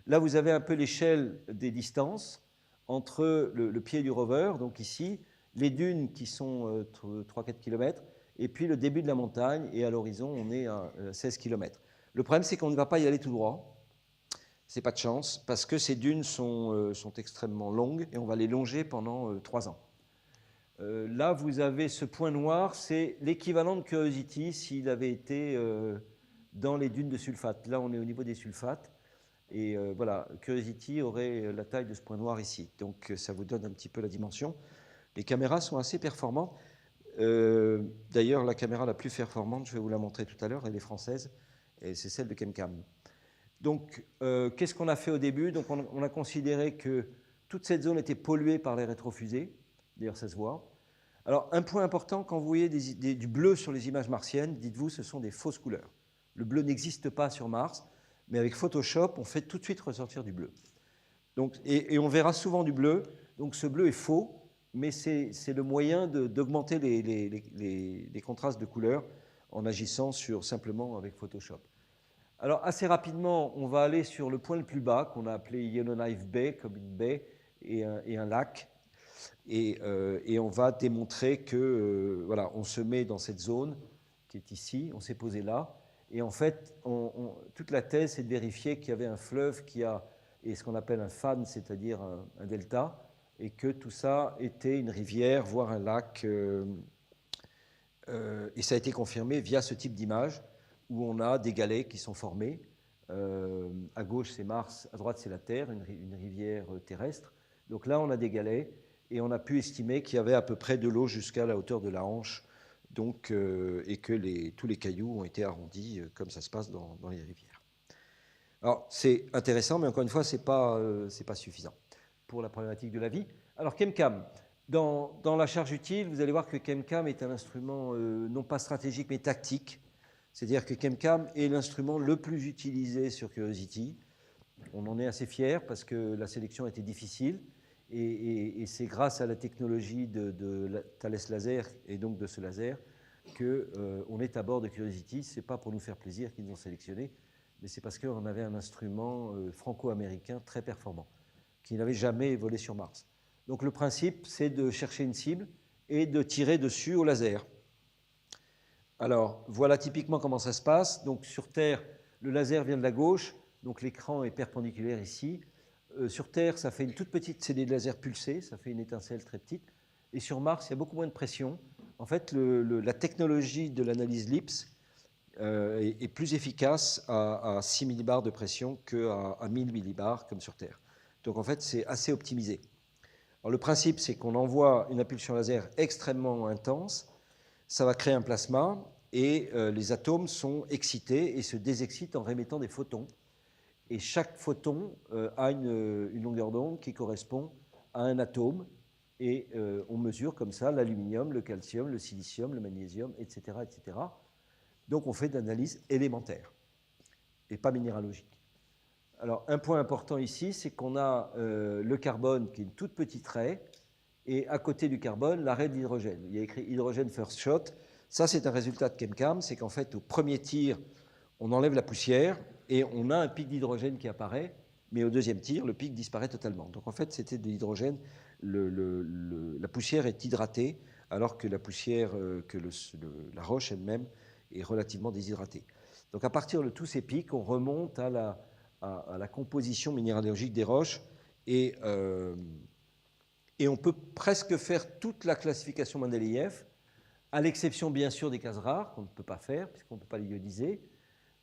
Là, vous avez un peu l'échelle des distances entre le pied du rover, donc ici, les dunes qui sont 3-4 km, et puis le début de la montagne, et à l'horizon, on est à 16 km. Le problème, c'est qu'on ne va pas y aller tout droit. C'est pas de chance, parce que ces dunes sont extrêmement longues et on va les longer pendant 3 ans. Là, vous avez ce point noir, c'est l'équivalent de Curiosity s'il avait été dans les dunes de sulfate. Là, on est au niveau des sulfates. Et voilà, Curiosity aurait la taille de ce point noir ici. Donc, ça vous donne un petit peu la dimension. Les caméras sont assez performantes. D'ailleurs, la caméra la plus performante, je vais vous la montrer tout à l'heure, elle est française, et c'est celle de Chemcam. Donc, qu'est-ce qu'on a fait au début? Donc, on a considéré que toute cette zone était polluée par les rétrofusées. D'ailleurs, ça se voit. Alors, un point important, quand vous voyez du bleu sur les images martiennes, dites-vous, ce sont des fausses couleurs. Le bleu n'existe pas sur Mars, mais avec Photoshop, on fait tout de suite ressortir du bleu. Donc, et on verra souvent du bleu. Donc, ce bleu est faux, mais c'est le moyen d'augmenter les contrastes de couleurs en agissant simplement avec Photoshop. Alors, assez rapidement, on va aller sur le point le plus bas, qu'on a appelé Yellowknife Bay, comme une baie et un lac. Et on va démontrer que, voilà, on se met dans cette zone qui est ici, on s'est posé là. Et en fait, toute la thèse, c'est de vérifier qu'il y avait un fleuve qui a, et ce qu'on appelle un fan, c'est-à-dire un delta, et que tout ça était une rivière, voire un lac. Et ça a été confirmé via ce type d'image, où on a des galets qui sont formés. À gauche, c'est Mars, à droite, c'est la Terre, une rivière terrestre. Donc là, on a des galets, et on a pu estimer qu'il y avait à peu près de l'eau jusqu'à la hauteur de la hanche, donc, et que tous les cailloux ont été arrondis, comme ça se passe dans les rivières. Alors, c'est intéressant, mais encore une fois, ce n'est pas suffisant pour la problématique de la vie. Alors, Chemcam. Dans la charge utile, vous allez voir que Chemcam est un instrument non pas stratégique, mais tactique. C'est-à-dire que Chemcam est l'instrument le plus utilisé sur Curiosity. On en est assez fiers parce que la sélection était difficile. Et c'est grâce à la technologie de Thales Laser et donc de ce laser qu'on est à bord de Curiosity. Ce n'est pas pour nous faire plaisir qu'ils nous ont sélectionnés, mais c'est parce qu'on avait un instrument franco-américain très performant, qui n'avait jamais volé sur Mars. Donc le principe, c'est de chercher une cible et de tirer dessus au laser. Alors, voilà typiquement comment ça se passe. Donc sur Terre, le laser vient de la gauche, donc l'écran est perpendiculaire ici. sur Terre, ça fait une toute petite, c'est des lasers pulsés, ça fait une étincelle très petite. Et sur Mars, il y a beaucoup moins de pression. En fait, la technologie de l'analyse LIPS est plus efficace à 6 millibars de pression qu'à 1000 millibars comme sur Terre. Donc en fait, c'est assez optimisé. Alors, le principe, c'est qu'on envoie une impulsion laser extrêmement intense, ça va créer un plasma, et les atomes sont excités et se désexcitent en réémettant des photons. Et chaque photon a une longueur d'onde qui correspond à un atome, et on mesure comme ça l'aluminium, le calcium, le silicium, le magnésium, etc., etc. Donc on fait de l'analyse élémentaire et pas minéralogique. Alors un point important ici, c'est qu'on a le carbone qui est une toute petite raie, et à côté du carbone, la raie de l'hydrogène. Il y a écrit hydrogène first shot. Ça, c'est un résultat de ChemCam, c'est qu'en fait, au premier tir, on enlève la poussière et on a un pic d'hydrogène qui apparaît, mais au deuxième tir, le pic disparaît totalement. Donc en fait, c'était de l'hydrogène. La poussière est hydratée, alors que la poussière, la roche elle-même est relativement déshydratée. Donc à partir de tous ces pics, on remonte à la composition minéralogique des roches, et on peut presque faire toute la classification Mendeleïev, à l'exception bien sûr des cases rares, qu'on ne peut pas faire, puisqu'on ne peut pas les iodiser.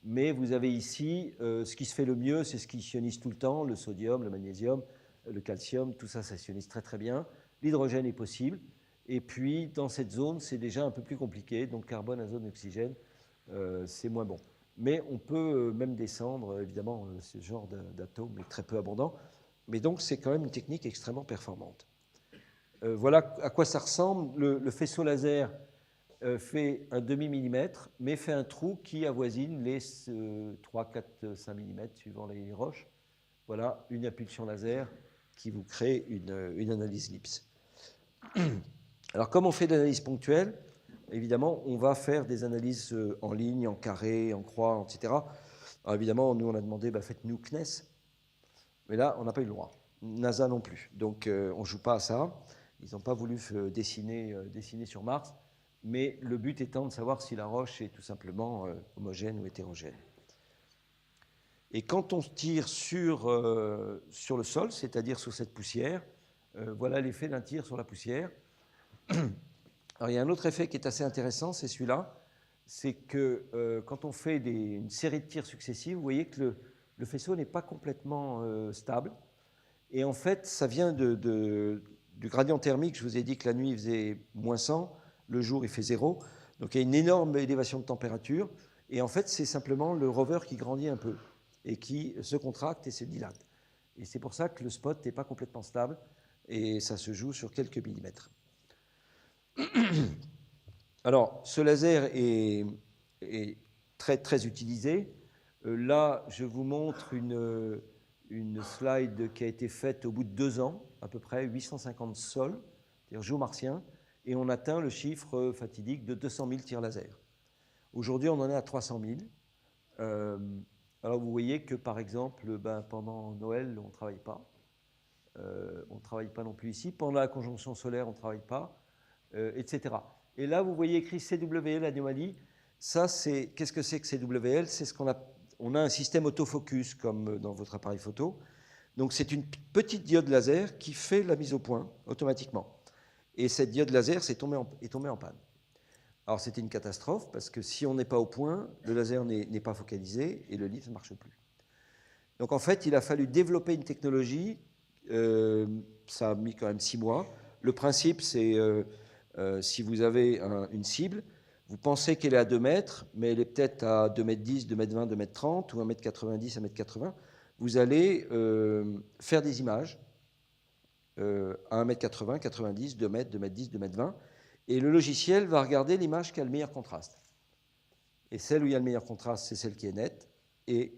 Mais vous avez ici, ce qui se fait le mieux, c'est ce qui ionise tout le temps, le sodium, le magnésium, le calcium, tout ça, ça ionise très très bien. L'hydrogène est possible. Et puis, dans cette zone, c'est déjà un peu plus compliqué. Donc, carbone, azote, oxygène, c'est moins bon. Mais on peut même descendre, évidemment, ce genre d'atomes est très peu abondant. Mais donc, c'est quand même une technique extrêmement performante. Voilà à quoi ça ressemble. Le faisceau laser fait un demi-millimètre, mais fait un trou qui avoisine les 3, 4, 5 mm suivant les roches. Voilà une impulsion laser qui vous crée une analyse LIPS. Alors, comme on fait de l'analyse ponctuelle, évidemment, on va faire des analyses en ligne, en carré, en croix, etc. Alors, évidemment, nous, on a demandé, faites-nous CNES. Mais là, on n'a pas eu le droit. NASA non plus. Donc, on ne joue pas à ça. Ils n'ont pas voulu dessiner sur Mars. Mais le but étant de savoir si la roche est tout simplement homogène ou hétérogène. Et quand on tire sur le sol, c'est-à-dire sur cette poussière, voilà l'effet d'un tir sur la poussière. Alors, il y a un autre effet qui est assez intéressant, c'est celui-là. C'est que quand on fait une série de tirs successifs, vous voyez que le faisceau n'est pas complètement stable. Et en fait, ça vient du gradient thermique. Je vous ai dit que la nuit, il faisait moins 100. Le jour, il fait 0. Donc, il y a une énorme élévation de température. Et en fait, c'est simplement le rover qui grandit un peu et qui se contracte et se dilate. Et c'est pour ça que le spot n'est pas complètement stable. Et ça se joue sur quelques millimètres. Alors, ce laser est très, très utilisé. Là, je vous montre une slide qui a été faite au bout de 2 ans, à peu près 850 sols, c'est-à-dire jours martiens. Et on atteint le chiffre fatidique de 200 000 tirs laser. Aujourd'hui, on en est à 300 000. Alors, vous voyez que, par exemple, pendant Noël, on ne travaille pas. On ne travaille pas non plus ici. Pendant la conjonction solaire, on ne travaille pas, etc. Et là, vous voyez écrit CWL, anomalie. Ça, qu'est-ce que c'est que CWL? C'est ce qu'on a. On a un système autofocus, comme dans votre appareil photo. Donc, c'est une petite diode laser qui fait la mise au point automatiquement. Et cette diode laser est tombée en panne. Alors, c'était une catastrophe, parce que si on n'est pas au point, le laser n'est pas focalisé et le livre ne marche plus. Donc, en fait, il a fallu développer une technologie. Ça a mis quand même 6 mois. Le principe, c'est si vous avez une cible, vous pensez qu'elle est à 2 mètres, mais elle est peut-être à 2 mètres 10, 2 mètres 20, 2 mètres 30, ou 1 mètre 90, 1 mètre 80. Vous allez faire des images à 1 mètre 80, 90, 2 mètres, 2 mètres 10, 2 mètres 20, et le logiciel va regarder l'image qui a le meilleur contraste. Et celle où il y a le meilleur contraste, c'est celle qui est nette, et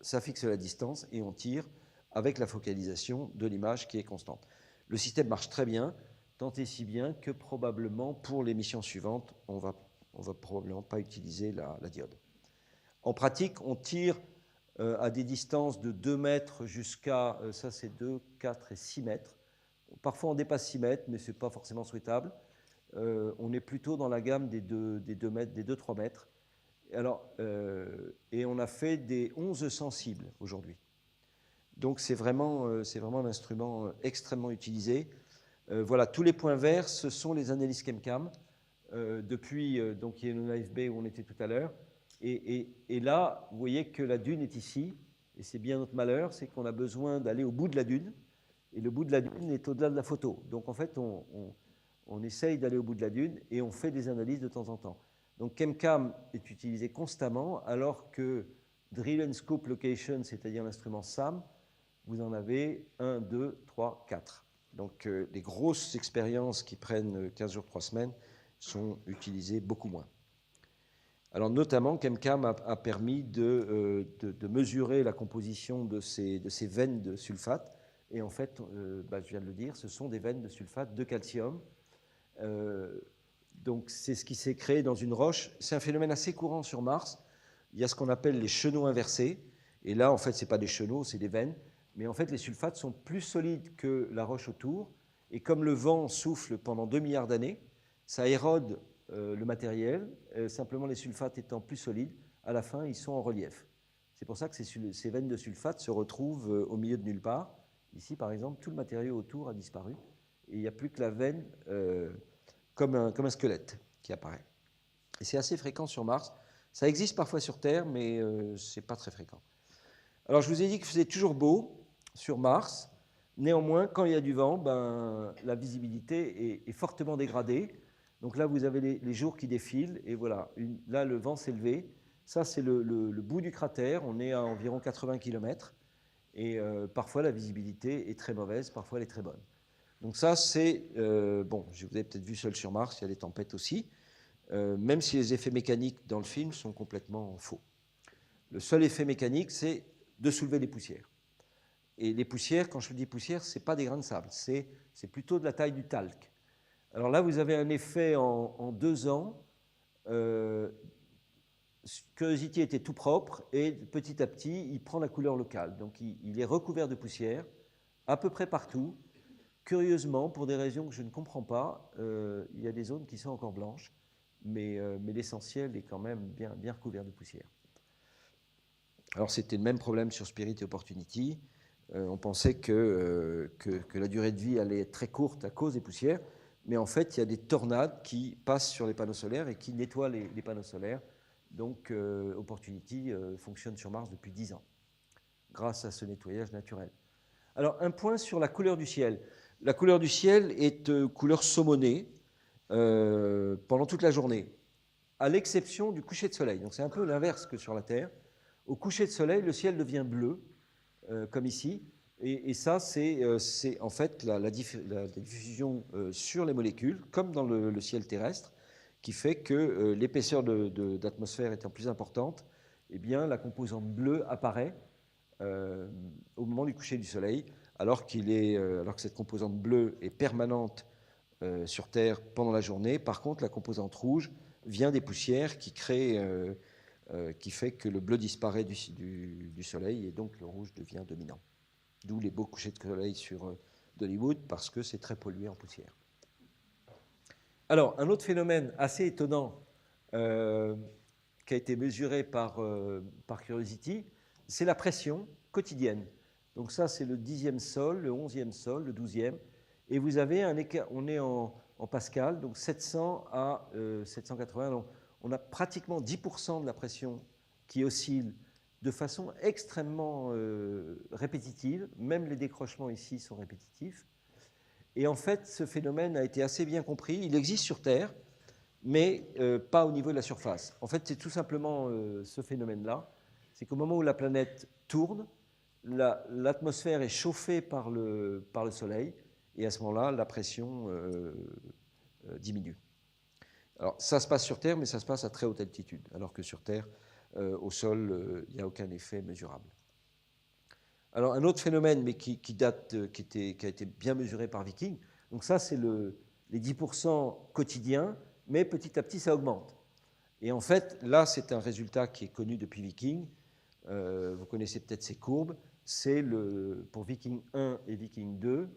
ça fixe la distance, et on tire avec la focalisation de l'image qui est constante. Le système marche très bien, tant et si bien que probablement pour les missions suivantes, on va probablement pas utiliser la diode. En pratique, on tire à des distances de 2 mètres jusqu'à, ça c'est 2, 4 et 6 mètres. Parfois on dépasse 6 mètres, mais ce n'est pas forcément souhaitable. On est plutôt dans la gamme des 2 mètres, des 2-3 mètres. Alors, et on a fait des 1100 cibles aujourd'hui. Donc c'est vraiment un instrument extrêmement utilisé. Voilà, tous les points verts, ce sont les analyses ChemCam, depuis donc Yellowknife AFB où on était tout à l'heure. Et là, vous voyez que la dune est ici, et c'est bien notre malheur, c'est qu'on a besoin d'aller au bout de la dune, et le bout de la dune est au-delà de la photo. Donc en fait, on essaye d'aller au bout de la dune, et on fait des analyses de temps en temps. Donc ChemCam est utilisé constamment, alors que Drill and Scope Location, c'est-à-dire l'instrument SAM, vous en avez 1, 2, 3, 4. Donc les grosses expériences qui prennent 15 jours, 3 semaines sont utilisées beaucoup moins. Alors notamment, ChemCam a permis de mesurer la composition de ces veines de sulfate. Et en fait, je viens de le dire, ce sont des veines de sulfate de calcium. Donc c'est ce qui s'est créé dans une roche. C'est un phénomène assez courant sur Mars. Il y a ce qu'on appelle les chenaux inversés. Et là, en fait, ce n'est pas des chenaux, c'est des veines. Mais en fait, les sulfates sont plus solides que la roche autour. Et comme le vent souffle pendant 2 milliards d'années, ça érode le matériel. Simplement, les sulfates étant plus solides, à la fin, ils sont en relief. C'est pour ça que ces veines de sulfate se retrouvent au milieu de nulle part. Ici, par exemple, tout le matériau autour a disparu. Et il n'y a plus que la veine comme un squelette qui apparaît. Et c'est assez fréquent sur Mars. Ça existe parfois sur Terre, mais ce n'est pas très fréquent. Alors, je vous ai dit qu'il faisait toujours beau sur Mars. Néanmoins, quand il y a du vent, la visibilité est fortement dégradée. Donc là, vous avez les jours qui défilent. Et voilà, là, le vent s'est levé. Ça, c'est le bout du cratère. On est à environ 80 km. Et parfois, la visibilité est très mauvaise. Parfois, elle est très bonne. Donc ça, c'est... bon, vous avez peut-être vu seul sur Mars, il y a des tempêtes aussi. Même si les effets mécaniques dans le film sont complètement faux. Le seul effet mécanique, c'est de soulever les poussières. Et les poussières, quand je dis poussières, ce n'est pas des grains de sable, c'est plutôt de la taille du talc. Alors là, vous avez un effet en 2 ans. Curiosity était tout propre et petit à petit, il prend la couleur locale. Donc il est recouvert de poussière à peu près partout. Curieusement, pour des raisons que je ne comprends pas, il y a des zones qui sont encore blanches, mais l'essentiel est quand même bien recouvert de poussière. Alors c'était le même problème sur Spirit et Opportunity. On pensait que la durée de vie allait être très courte à cause des poussières, mais en fait, il y a des tornades qui passent sur les panneaux solaires et qui nettoient les panneaux solaires. Donc Opportunity fonctionne sur Mars depuis 10 ans, grâce à ce nettoyage naturel. Alors un point sur la couleur du ciel. La couleur du ciel est couleur saumonée pendant toute la journée, à l'exception du coucher de soleil. Donc c'est un peu l'inverse que sur la Terre. Au coucher de soleil, le ciel devient bleu, comme ici, et ça, c'est en fait la diffusion sur les molécules, comme dans le ciel terrestre, qui fait que l'épaisseur d'atmosphère étant plus importante, eh bien, la composante bleue apparaît au moment du coucher du soleil, alors que cette composante bleue est permanente sur Terre pendant la journée. Par contre, la composante rouge vient des poussières qui fait que le bleu disparaît du soleil et donc le rouge devient dominant. D'où les beaux couchers de soleil sur d'Hollywood, parce que c'est très pollué en poussière. Alors, un autre phénomène assez étonnant qui a été mesuré par Curiosity, c'est la pression quotidienne. Donc ça, c'est le 10e sol, le 11e sol, le 12e. Et vous avez un écart, on est en Pascal, donc 700 à 780. Donc on a pratiquement 10% de la pression qui oscille de façon extrêmement répétitive. Même les décrochements ici sont répétitifs. Et en fait, ce phénomène a été assez bien compris. Il existe sur Terre, mais pas au niveau de la surface. En fait, c'est tout simplement ce phénomène-là. C'est qu'au moment où la planète tourne, l'atmosphère est chauffée par le Soleil, et à ce moment-là, la pression diminue. Alors, ça se passe sur Terre, mais ça se passe à très haute altitude, alors que sur Terre, au sol, il n'y a aucun effet mesurable. Alors, un autre phénomène, mais qui a été bien mesuré par Viking, donc ça, c'est les 10% quotidiens, mais petit à petit, ça augmente. Et en fait, là, c'est un résultat qui est connu depuis Viking. Vous connaissez peut-être ces courbes. C'est pour Viking 1 et Viking 2,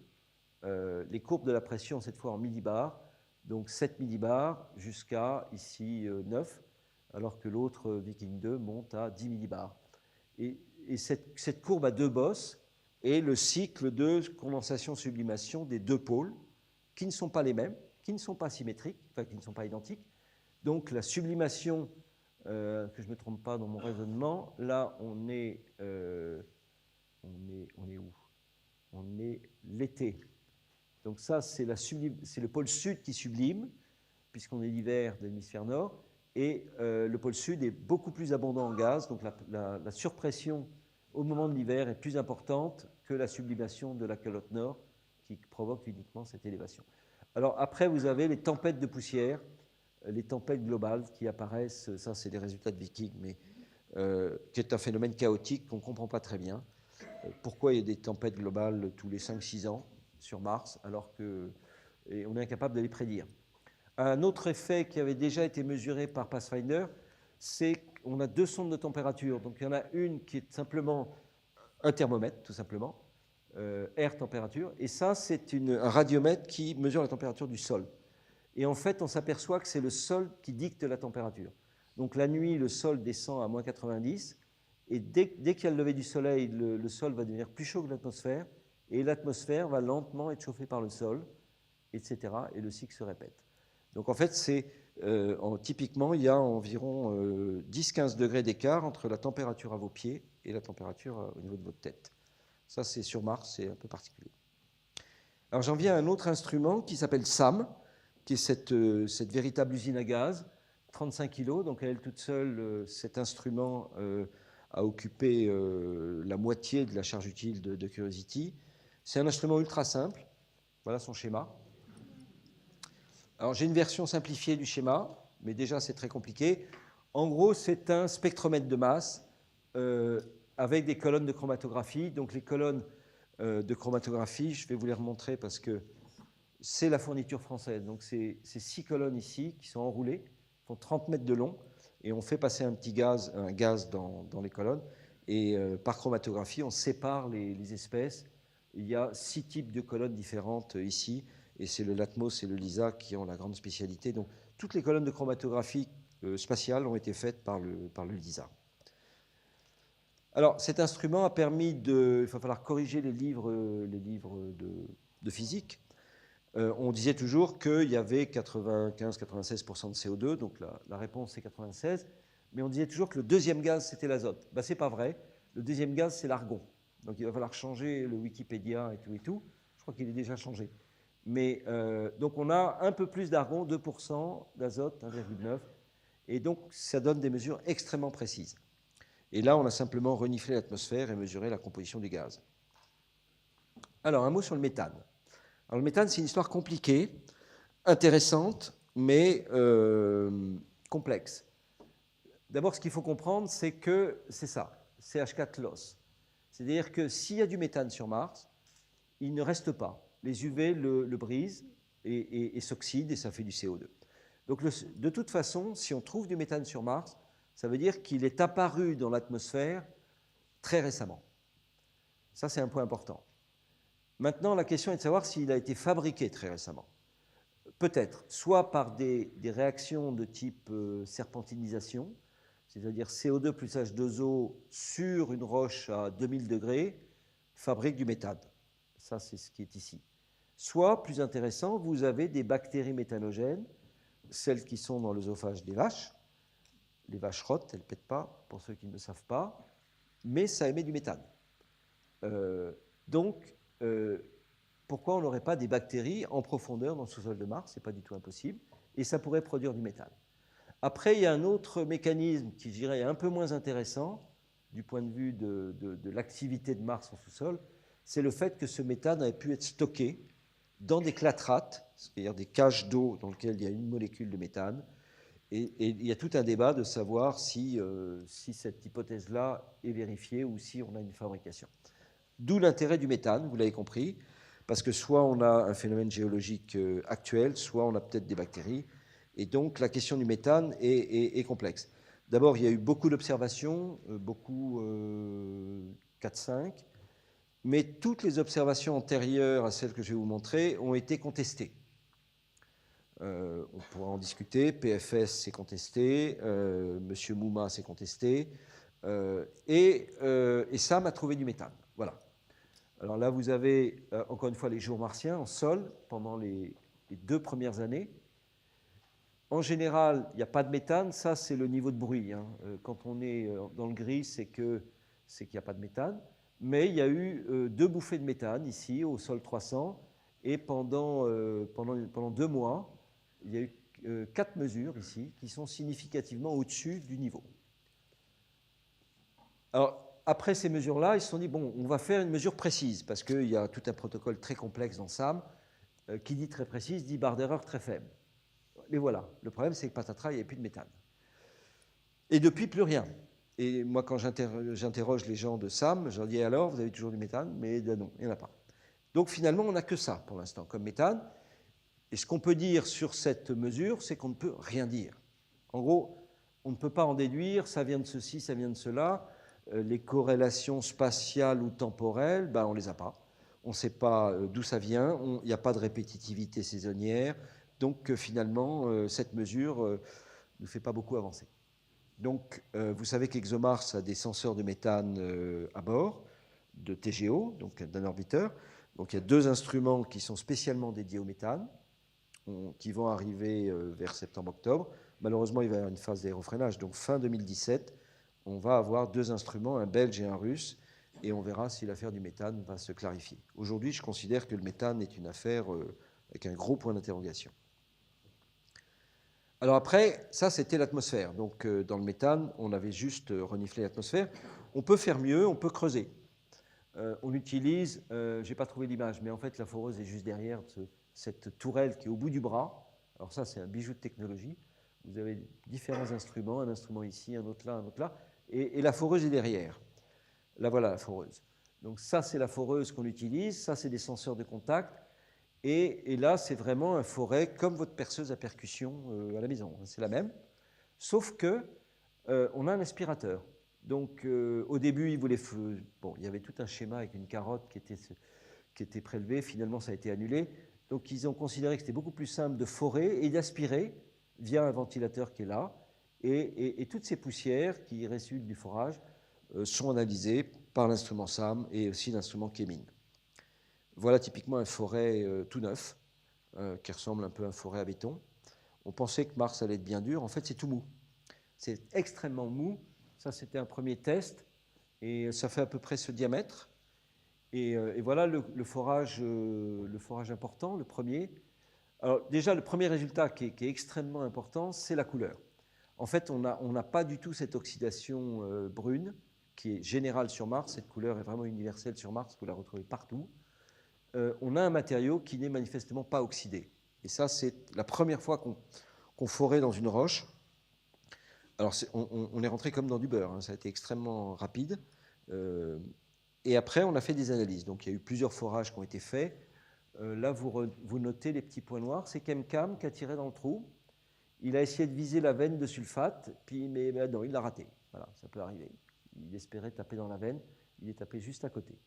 les courbes de la pression, cette fois en millibars, donc 7 millibars jusqu'à ici 9, alors que l'autre Viking 2 monte à 10 millibars. Et cette courbe a 2 bosses, et le cycle de condensation-sublimation des deux pôles, qui ne sont pas les mêmes, qui ne sont pas symétriques, enfin qui ne sont pas identiques. Donc la sublimation, que je ne me trompe pas dans mon raisonnement, là on est où? On est l'été. Donc ça c'est le pôle sud qui sublime, puisqu'on est l'hiver de l'hémisphère nord, et le pôle sud est beaucoup plus abondant en gaz, donc la surpression au moment de l'hiver est plus importante que la sublimation de la calotte nord qui provoque uniquement cette élévation. Alors après, vous avez les tempêtes de poussière, les tempêtes globales qui apparaissent, ça c'est des résultats de Viking, mais qui est un phénomène chaotique qu'on ne comprend pas très bien. Pourquoi il y a des tempêtes globales tous les 5-6 ans sur Mars, alors qu'on est incapable de les prédire. Un autre effet qui avait déjà été mesuré par Pathfinder, c'est qu'on a deux sondes de température. Donc il y en a une qui est simplement un thermomètre, tout simplement, air température, et ça c'est un radiomètre qui mesure la température du sol. Et en fait, on s'aperçoit que c'est le sol qui dicte la température. Donc la nuit, le sol descend à moins 90, et dès qu'il y a le lever du soleil, le sol va devenir plus chaud que l'atmosphère, et l'atmosphère va lentement être chauffée par le sol, etc., et le cycle se répète. Donc en fait, typiquement, il y a environ 10-15 degrés d'écart entre la température à vos pieds et la température au niveau de votre tête. Ça, c'est sur Mars, c'est un peu particulier. Alors j'en viens à un autre instrument qui s'appelle SAM, qui est cette véritable usine à gaz, 35 kg. Donc à elle toute seule, cet instrument a occupé la moitié de la charge utile de Curiosity. C'est un instrument ultra simple. Voilà son schéma. Alors j'ai une version simplifiée du schéma, mais déjà c'est très compliqué. En gros, c'est un spectromètre de masse avec des colonnes de chromatographie. Donc les colonnes de chromatographie, je vais vous les remontrer parce que c'est la fourniture française. Donc c'est 6 colonnes ici qui sont enroulées, font 30 mètres de long, et on fait passer un gaz dans les colonnes. Et par chromatographie, on sépare les espèces. Il y a 6 types de colonnes différentes ici. Et c'est le LATMOS et le LISA qui ont la grande spécialité. Donc, toutes les colonnes de chromatographie spatiale ont été faites par le LISA. Alors, cet instrument a permis il va falloir corriger les livres de physique. On disait toujours qu'il y avait 95-96% de CO2, donc la réponse c'est 96, mais on disait toujours que le deuxième gaz c'était l'azote. Ben, c'est pas vrai. Le deuxième gaz c'est l'argon. Donc, il va falloir changer le Wikipédia et tout. Je crois qu'il est déjà changé. Mais donc on a un peu plus d'argon, 2%, d'azote, 1,9%, et donc ça donne des mesures extrêmement précises. Et là, on a simplement reniflé l'atmosphère et mesuré la composition du gaz. Alors, un mot sur le méthane. Alors, le méthane, c'est une histoire compliquée, intéressante, mais complexe. D'abord, ce qu'il faut comprendre, c'est que c'est ça, CH4 loss. C'est-à-dire que s'il y a du méthane sur Mars, il ne reste pas. Les UV le brisent et s'oxydent et ça fait du CO2. Donc de toute façon, si on trouve du méthane sur Mars, ça veut dire qu'il est apparu dans l'atmosphère très récemment. Ça, c'est un point important. Maintenant, la question est de savoir s'il a été fabriqué très récemment. Peut-être, soit par des réactions de type serpentinisation, c'est-à-dire CO2 plus H2O sur une roche à 2000 degrés, fabrique du méthane. Ça, c'est ce qui est ici. Soit, plus intéressant, vous avez des bactéries méthanogènes, celles qui sont dans l'œsophage des vaches. Les vaches rotent, elles ne pètent pas, pour ceux qui ne le savent pas, mais ça émet du méthane. Donc, pourquoi on n'aurait pas des bactéries en profondeur dans le sous-sol de Mars? Ce n'est pas du tout impossible, et ça pourrait produire du méthane. Après, il y a un autre mécanisme qui, je dirais, est un peu moins intéressant du point de vue de l'activité de Mars en sous-sol, c'est le fait que ce méthane ait pu être stocké dans des clatrates, c'est-à-dire des cages d'eau dans lesquelles il y a une molécule de méthane. Et il y a tout un débat de savoir si cette hypothèse-là est vérifiée ou si on a une fabrication. D'où l'intérêt du méthane, vous l'avez compris, parce que soit on a un phénomène géologique actuel, soit on a peut-être des bactéries. Et donc la question du méthane est complexe. D'abord, il y a eu beaucoup d'observations, 4-5, mais toutes les observations antérieures à celles que je vais vous montrer ont été contestées. On pourra en discuter. PFS s'est contesté, M. Mouma s'est contesté, et SAM a trouvé du méthane. Voilà. Alors là, vous avez encore une fois les jours martiens en sol pendant les 2 premières années. En général, il n'y a pas de méthane, ça c'est le niveau de bruit. Hein. Quand on est dans le gris, c'est qu'il n'y a pas de méthane. Mais il y a eu 2 bouffées de méthane ici au sol 300 et pendant 2 mois, il y a eu 4 mesures ici qui sont significativement au-dessus du niveau. Alors, après ces mesures-là, ils se sont dit, bon, on va faire une mesure précise, parce qu'il y a tout un protocole très complexe dans SAM, qui dit très précise, dit barre d'erreur très faible. Mais voilà, le problème, c'est que patatras, il n'y avait plus de méthane. Et depuis, plus rien. Et moi, quand j'interroge les gens de SAM, je leur dis, alors, vous avez toujours du méthane? Mais non, il n'y en a pas. Donc, finalement, on n'a que ça, pour l'instant, comme méthane. Et ce qu'on peut dire sur cette mesure, c'est qu'on ne peut rien dire. En gros, on ne peut pas en déduire, ça vient de ceci, ça vient de cela. Les corrélations spatiales ou temporelles, ben, on ne les a pas. On ne sait pas d'où ça vient, il n'y a pas de répétitivité saisonnière. Donc, finalement, cette mesure ne fait pas beaucoup avancer. Donc, vous savez qu'ExoMars a des senseurs de méthane à bord, de TGO, donc d'un orbiteur. Donc, il y a 2 instruments qui sont spécialement dédiés au méthane, qui vont arriver vers septembre-octobre. Malheureusement, il va y avoir une phase d'aérofreinage. Donc, fin 2017, on va avoir 2 instruments, un belge et un russe, et on verra si l'affaire du méthane va se clarifier. Aujourd'hui, je considère que le méthane est une affaire avec un gros point d'interrogation. Alors après, ça, c'était l'atmosphère. Donc, dans le méthane, on avait juste reniflé l'atmosphère. On peut faire mieux, on peut creuser. On utilise, je n'ai pas trouvé l'image, mais en fait, la foreuse est juste derrière cette tourelle qui est au bout du bras. Alors ça, c'est un bijou de technologie. Vous avez différents instruments, un instrument ici, un autre là, un autre là, et la foreuse est derrière. Là, voilà la foreuse. Donc ça, c'est la foreuse qu'on utilise, ça, c'est des senseurs de contact, et là, c'est vraiment un forêt comme votre perceuse à percussion à la maison. C'est la même, sauf que on a un aspirateur. Donc au début, il y avait tout un schéma avec une carotte qui était prélevée, finalement, ça a été annulé. Donc ils ont considéré que c'était beaucoup plus simple de forer et d'aspirer via un ventilateur qui est là, et toutes ces poussières qui résultent du forage sont analysées par l'instrument SAM et aussi l'instrument Kemin. Voilà typiquement un forêt tout neuf, qui ressemble un peu à un forêt à béton. On pensait que Mars allait être bien dur, en fait c'est tout mou. C'est extrêmement mou, ça c'était un premier test, et ça fait à peu près ce diamètre. Et voilà le forage important, le premier. Alors déjà, le premier résultat qui est extrêmement important, c'est la couleur. En fait, on n'a pas du tout cette oxydation brune qui est générale sur Mars. Cette couleur est vraiment universelle sur Mars, vous la retrouvez partout. On a un matériau qui n'est manifestement pas oxydé. Et ça, c'est la première fois qu'on forait dans une roche. Alors, on est rentré comme dans du beurre, hein, ça a été extrêmement rapide. Et après, on a fait des analyses. Donc, il y a eu plusieurs forages qui ont été faits. Là, vous notez les petits points noirs. C'est Chemcam qui a tiré dans le trou. Il a essayé de viser la veine de sulfate, mais non, il l'a raté. Voilà, ça peut arriver. Il espérait taper dans la veine, il est tapé juste à côté.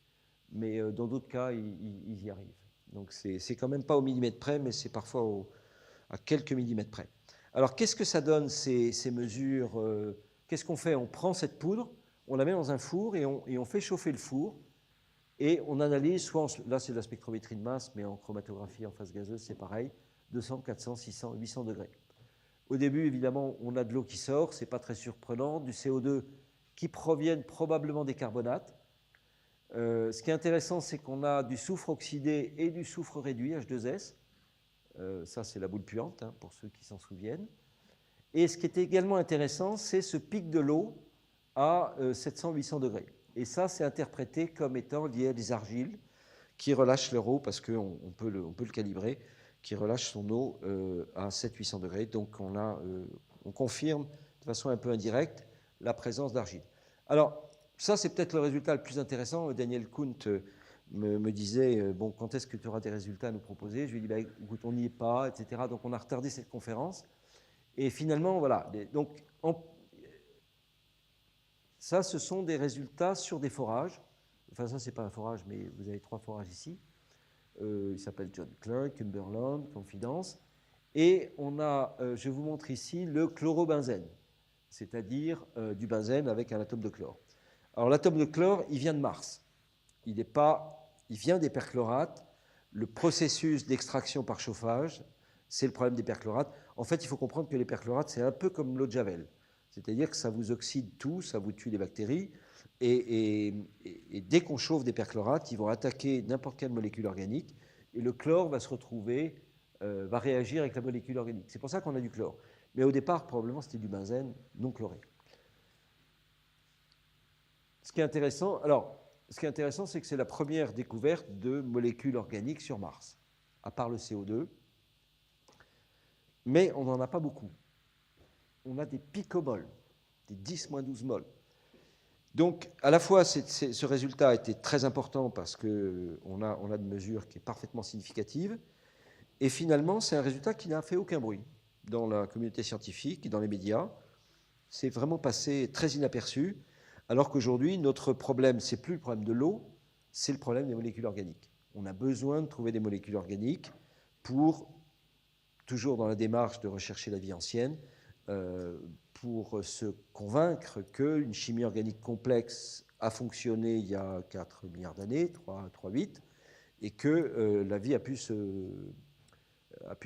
Mais dans d'autres cas, il y arrive. Donc, c'est quand même pas au millimètre près, mais c'est parfois à quelques millimètres près. Alors, qu'est-ce que ça donne, ces mesures? Qu'est-ce qu'on fait? On prend cette poudre, on la met dans un four et on fait chauffer le four. Et on analyse, là c'est de la spectrométrie de masse, mais en chromatographie en phase gazeuse, c'est pareil, 200, 400, 600, 800 degrés. Au début, évidemment, on a de l'eau qui sort, c'est pas très surprenant, du CO2 qui proviennent probablement des carbonates. Ce qui est intéressant, c'est qu'on a du soufre oxydé et du soufre réduit, H2S. Ça, c'est la boule puante, hein, pour ceux qui s'en souviennent. Et ce qui est également intéressant, c'est ce pic de l'eau à 700-800 degrés. Et ça, c'est interprété comme étant lié à des argiles qui relâchent leur eau, parce qu'on peut le calibrer, qui relâche son eau à 700-800 degrés. Donc, on confirme de façon un peu indirecte la présence d'argile. Alors, ça, c'est peut-être le résultat le plus intéressant. Daniel Kunt me disait, bon, quand est-ce que tu auras des résultats à nous proposer? Je lui ai dit, bah, écoute, on n'y est pas, etc. Donc, on a retardé cette conférence. Et finalement, voilà. Donc, ça, ce sont des résultats sur des forages. Enfin, ça, ce n'est pas un forage, mais vous avez 3 forages ici. Il s'appelle John Clark, Cumberland, Confidence. Et on a, je vous montre ici, le chlorobenzène, c'est-à-dire du benzène avec un atome de chlore. Alors, l'atome de chlore, il vient de Mars. Il Il vient des perchlorates. Le processus d'extraction par chauffage, c'est le problème des perchlorates. En fait, il faut comprendre que les perchlorates, c'est un peu comme l'eau de Javel. C'est-à-dire que ça vous oxyde tout, ça vous tue les bactéries. Et dès qu'on chauffe des perchlorates, ils vont attaquer n'importe quelle molécule organique. Et le chlore va se retrouver, va réagir avec la molécule organique. C'est pour ça qu'on a du chlore. Mais au départ, probablement, c'était du benzène non chloré. Ce qui est intéressant, c'est que c'est la première découverte de molécules organiques sur Mars, à part le CO2. Mais on n'en a pas beaucoup. On a des picomoles, des 10-12 moles. Donc, à la fois, ce résultat a été très important parce qu'on a une mesure qui est parfaitement significative. Et finalement, c'est un résultat qui n'a fait aucun bruit dans la communauté scientifique et dans les médias. C'est vraiment passé très inaperçu. Alors qu'aujourd'hui, notre problème, ce n'est plus le problème de l'eau, c'est le problème des molécules organiques. On a besoin de trouver des molécules organiques pour, toujours dans la démarche de rechercher la vie ancienne, pour se convaincre qu'une chimie organique complexe a fonctionné il y a 4 milliards d'années, 3,8, et que la vie a pu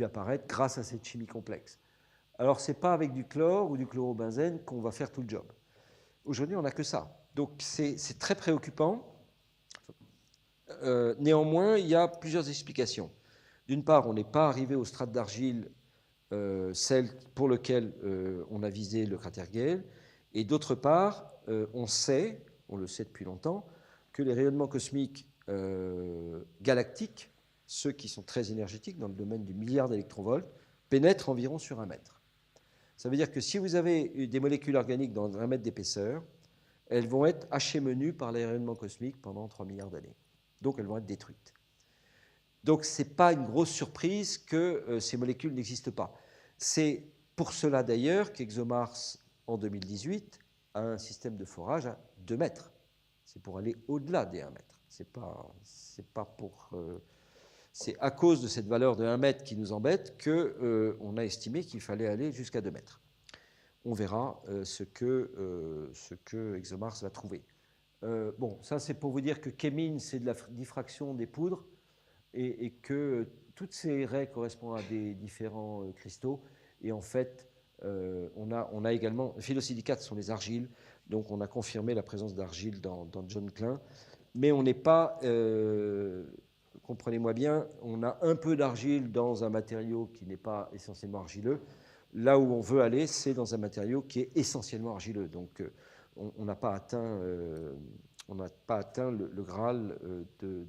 apparaître grâce à cette chimie complexe. Alors, ce n'est pas avec du chlore ou du chlorobenzène qu'on va faire tout le job. Aujourd'hui, on n'a que ça. Donc, c'est très préoccupant. Néanmoins, il y a plusieurs explications. D'une part, on n'est pas arrivé aux strates d'argile, celles pour lesquelles on a visé le cratère Gale. Et d'autre part, on le sait depuis longtemps, que les rayonnements cosmiques galactiques, ceux qui sont très énergétiques dans le domaine du milliard d'électronvolts, pénètrent environ sur 1 mètre. Ça veut dire que si vous avez des molécules organiques dans 1 mètre d'épaisseur, elles vont être hachées menues par les rayonnements cosmiques pendant 3 milliards d'années. Donc elles vont être détruites. Donc ce n'est pas une grosse surprise que ces molécules n'existent pas. C'est pour cela d'ailleurs qu'ExoMars, en 2018, a un système de forage à 2 mètres. C'est pour aller au-delà des 1 mètre. C'est à cause de cette valeur de 1 mètre qui nous embête qu'on a estimé qu'il fallait aller jusqu'à 2 mètres. On verra ce que ExoMars va trouver. Bon, ça c'est pour vous dire que Kemin, c'est de la diffraction des poudres et que toutes ces raies correspondent à des différents cristaux. Et en fait, on a également, les phyllosilicates sont les argiles, donc on a confirmé la présence d'argile dans John Klein, mais on n'est pas... comprenez-moi bien, on a un peu d'argile dans un matériau qui n'est pas essentiellement argileux. Là où on veut aller, c'est dans un matériau qui est essentiellement argileux. Donc, on n'a pas atteint, le Graal de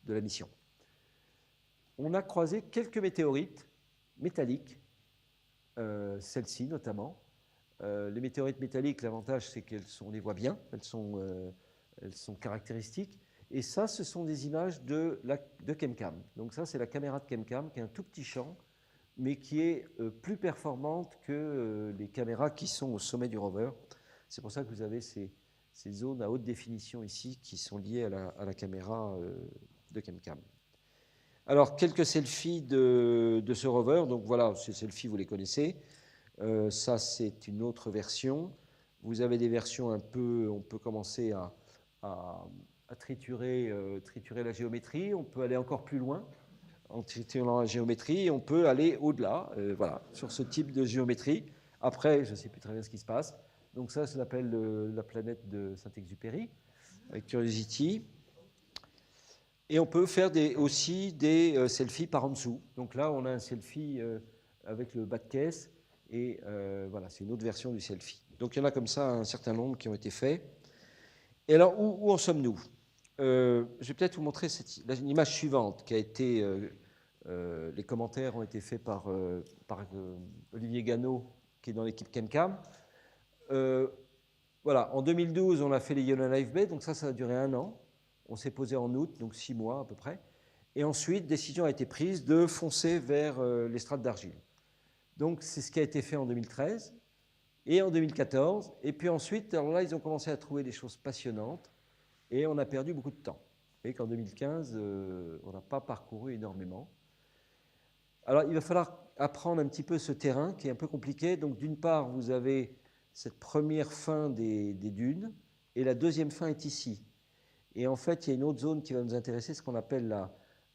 la mission. On a croisé quelques météorites métalliques, celles-ci notamment. Les météorites métalliques, l'avantage, c'est qu'on les voit bien, elles sont caractéristiques. Et ça, ce sont des images de ChemCam. Donc ça, c'est la caméra de ChemCam qui a un tout petit champ, mais qui est plus performante que les caméras qui sont au sommet du rover. C'est pour ça que vous avez ces zones à haute définition ici qui sont liées à la caméra de ChemCam. Alors, quelques selfies de ce rover. Donc voilà, ces selfies, vous les connaissez. Ça, c'est une autre version. Vous avez des versions un peu... On peut commencer à triturer la géométrie, on peut aller encore plus loin en triturant la géométrie, et on peut aller au-delà, voilà, sur ce type de géométrie. Après, je ne sais plus très bien ce qui se passe. Donc ça s'appelle la planète de Saint-Exupéry, avec Curiosity. Et on peut faire aussi des selfies par en dessous. Donc là, on a un selfie avec le bas de caisse, et voilà, c'est une autre version du selfie. Donc il y en a comme ça un certain nombre qui ont été faits. Et alors, où en sommes-nous ? Je vais peut-être vous montrer l'image suivante qui a été... les commentaires ont été faits par Olivier Gannot, qui est dans l'équipe ChemCam. Voilà, en 2012, on a fait les Yellowknife Bay, donc ça a duré 1 an. On s'est posé en août, donc 6 mois à peu près. Et ensuite, décision a été prise de foncer vers les strates d'argile. Donc c'est ce qui a été fait en 2013 et en 2014. Et puis ensuite, alors là, ils ont commencé à trouver des choses passionnantes. Et on a perdu beaucoup de temps. Et qu'en 2015, on n'a pas parcouru énormément. Alors, il va falloir apprendre un petit peu ce terrain qui est un peu compliqué. Donc, d'une part, vous avez cette première fin des dunes, et la deuxième fin est ici. Et en fait, il y a une autre zone qui va nous intéresser, ce qu'on appelle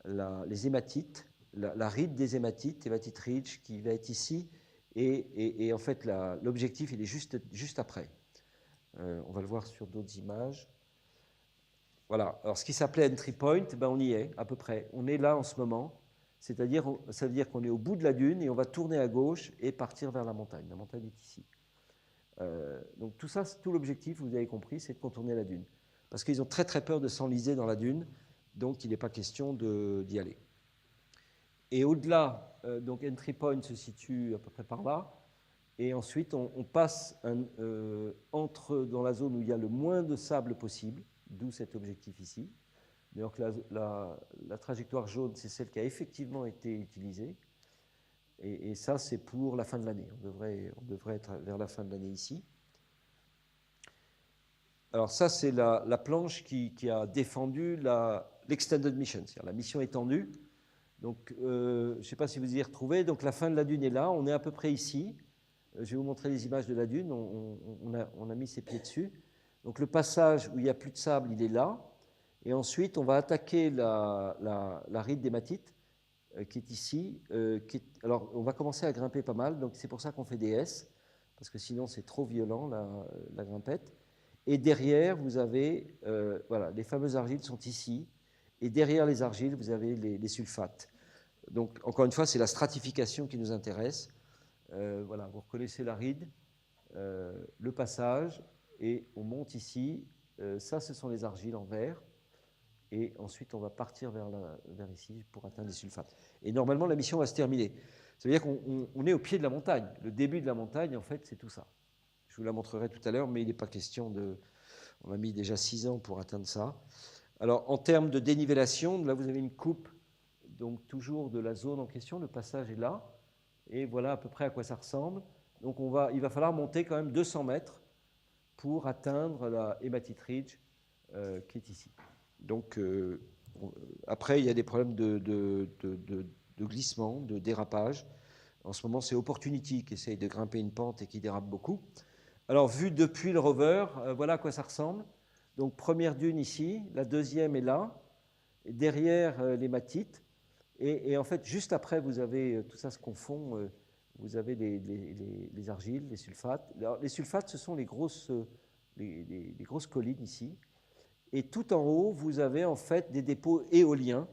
les hématites, la ride des hématites, hématite ridge, qui va être ici. Et en fait, l'objectif, il est juste après. On va le voir sur d'autres images. Voilà. Alors, ce qui s'appelait entry point, ben, on y est à peu près. On est là en ce moment. C'est-à-dire, ça veut dire qu'on est au bout de la dune et on va tourner à gauche et partir vers la montagne. La montagne est ici. Donc tout ça, tout l'objectif, vous avez compris, c'est de contourner la dune. Parce qu'ils ont très très peur de s'enliser dans la dune, donc il n'est pas question d'y aller. Et au-delà, donc entry point se situe à peu près par là, et ensuite on passe entre dans la zone où il y a le moins de sable possible, d'où cet objectif ici. Donc la trajectoire jaune, c'est celle qui a effectivement été utilisée. Et ça, c'est pour la fin de l'année. On devrait être vers la fin de l'année ici. Alors ça, c'est la planche qui a défendu l'extended mission, c'est-à-dire la mission étendue. Donc, je ne sais pas si vous y retrouvez. Donc, la fin de la dune est là. On est à peu près ici. Je vais vous montrer les images de la dune. On a mis ses pieds dessus. Donc, le passage où il n'y a plus de sable, il est là. Et ensuite, on va attaquer la ride d'hématite qui est ici. Alors, on va commencer à grimper pas mal. Donc, c'est pour ça qu'on fait des S, parce que sinon, c'est trop violent, la grimpette. Et derrière, vous avez, voilà, les fameuses argiles sont ici. Et derrière les argiles, vous avez les sulfates. Donc, encore une fois, c'est la stratification qui nous intéresse. Voilà, vous reconnaissez la ride, le passage, et on monte ici. Ça, ce sont les argiles en vert. Et ensuite, on va partir vers ici pour atteindre les sulfates. Et normalement, la mission va se terminer. Ça veut dire qu'on est au pied de la montagne. Le début de la montagne, en fait, c'est tout ça. Je vous la montrerai tout à l'heure, mais il n'est pas question de... On a mis déjà 6 ans pour atteindre ça. Alors, en termes de dénivellation, là, vous avez une coupe, donc toujours de la zone en question. Le passage est là. Et voilà à peu près à quoi ça ressemble. Donc, il va falloir monter quand même 200 mètres pour atteindre la hématite ridge qui est ici. Donc, après, il y a des problèmes de glissement, de dérapage. En ce moment, c'est Opportunity qui essaye de grimper une pente et qui dérape beaucoup. Alors, vu depuis le rover, voilà à quoi ça ressemble. Donc, première dune ici, la deuxième est là, et derrière l'hématite. Et en fait, juste après, vous avez, tout ça se confond, vous avez les argiles, les sulfates. Alors, les sulfates, ce sont les grosses collines ici. Et tout en haut, vous avez en fait des dépôts éoliens,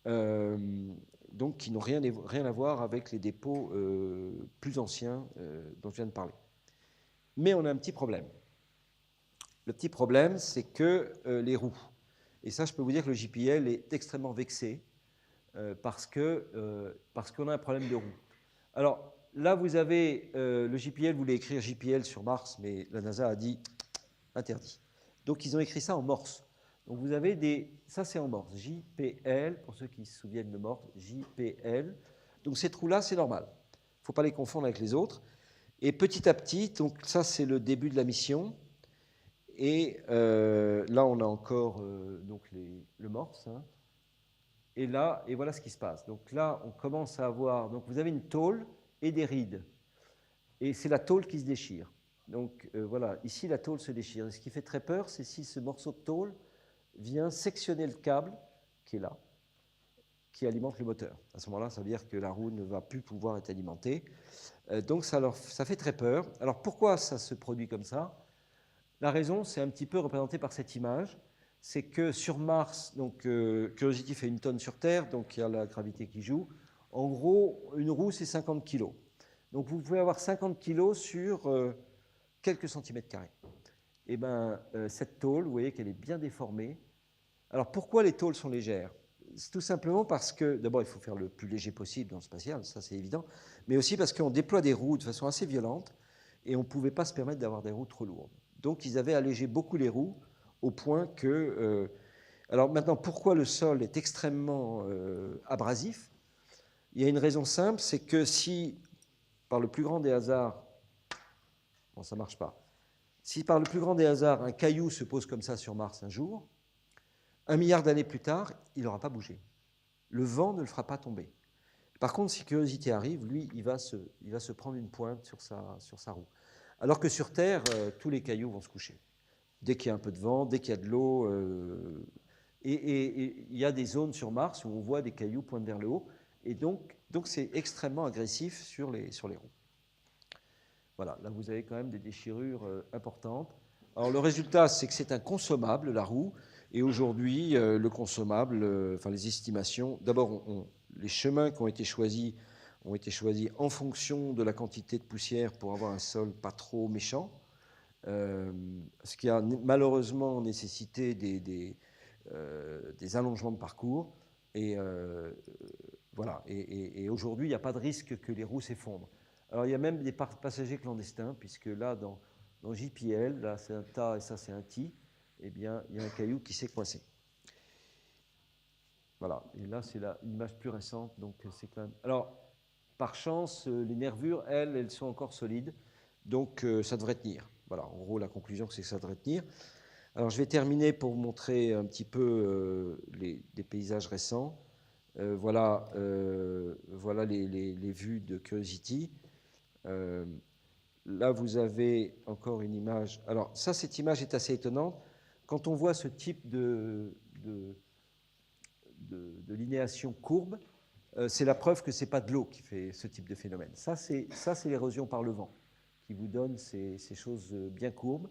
donc qui n'ont rien à voir avec les dépôts plus anciens dont je viens de parler. Mais on a un petit problème. Le petit problème, c'est que les roues. Et ça, je peux vous dire que le JPL est extrêmement vexé parce qu'on a un problème de roues. Alors là, vous avez le JPL voulait écrire JPL sur Mars, mais la NASA a dit interdit. Donc, ils ont écrit ça en morse. Donc, vous avez ça, c'est en morse. JPL, pour ceux qui se souviennent de morse, JPL. Donc, ces trous-là, c'est normal. Il ne faut pas les confondre avec les autres. Et petit à petit, donc ça, c'est le début de la mission. Et là, on a encore donc le morse. Hein. Et là, et voilà ce qui se passe. Donc là, on commence à avoir... Donc, vous avez une tôle et des rides. Et c'est la tôle qui se déchire. Donc voilà, ici la tôle se déchire. Et ce qui fait très peur, c'est si ce morceau de tôle vient sectionner le câble qui est là, qui alimente le moteur. À ce moment-là, ça veut dire que la roue ne va plus pouvoir être alimentée. Donc ça fait très peur. Alors pourquoi ça se produit comme ça? La raison, c'est un petit peu représenté par cette image. C'est que sur Mars, donc Curiosity fait 1 tonne sur Terre, donc il y a la gravité qui joue. En gros, une roue, c'est 50 kg. Donc vous pouvez avoir 50 kg sur... quelques centimètres carrés. Et bien, cette tôle, vous voyez qu'elle est bien déformée. Alors, pourquoi les tôles sont légères? C'est tout simplement parce que, d'abord, il faut faire le plus léger possible dans le spatial, ça c'est évident, mais aussi parce qu'on déploie des roues de façon assez violente et on ne pouvait pas se permettre d'avoir des roues trop lourdes. Donc, ils avaient allégé beaucoup les roues au point que... alors maintenant, pourquoi le sol est extrêmement abrasif? Il y a une raison simple, c'est que si, par le plus grand des hasards, bon, ça ne marche pas. Si par le plus grand des hasards, un caillou se pose comme ça sur Mars un jour, 1 milliard d'années plus tard, il n'aura pas bougé. Le vent ne le fera pas tomber. Par contre, si Curiosity arrive, lui, il va se prendre une pointe sur sa roue. Alors que sur Terre, tous les cailloux vont se coucher. dès qu'il y a un peu de vent, dès qu'il y a de l'eau. Et il y a des zones sur Mars où on voit des cailloux pointer vers le haut. Et donc c'est extrêmement agressif sur les roues. Voilà, là vous avez quand même des déchirures importantes. Alors le résultat, c'est que c'est un consommable, la roue. Et aujourd'hui, le consommable, enfin les estimations, d'abord, les chemins qui ont été choisis en fonction de la quantité de poussière pour avoir un sol pas trop méchant, ce qui a malheureusement nécessité des allongements de parcours. Et voilà. Et aujourd'hui, il n'y a pas de risque que les roues s'effondrent. Alors il y a même des passagers clandestins, puisque là, dans JPL, là c'est un tas et ça c'est un ti, eh bien il y a un caillou qui s'est coincé. Voilà, et là c'est une image plus récente, donc c'est quand même... Alors, par chance, les nervures, elles sont encore solides, donc ça devrait tenir. Voilà, en gros, la conclusion, c'est que ça devrait tenir. Alors, je vais terminer pour vous montrer un petit peu des paysages récents. Voilà les vues de Curiosity. Là, vous avez encore une image. Alors, cette image est assez étonnante. Quand on voit ce type de linéation courbe, c'est la preuve que ce n'est pas de l'eau qui fait ce type de phénomène. Ça, c'est l'érosion par le vent qui vous donne ces choses bien courbes.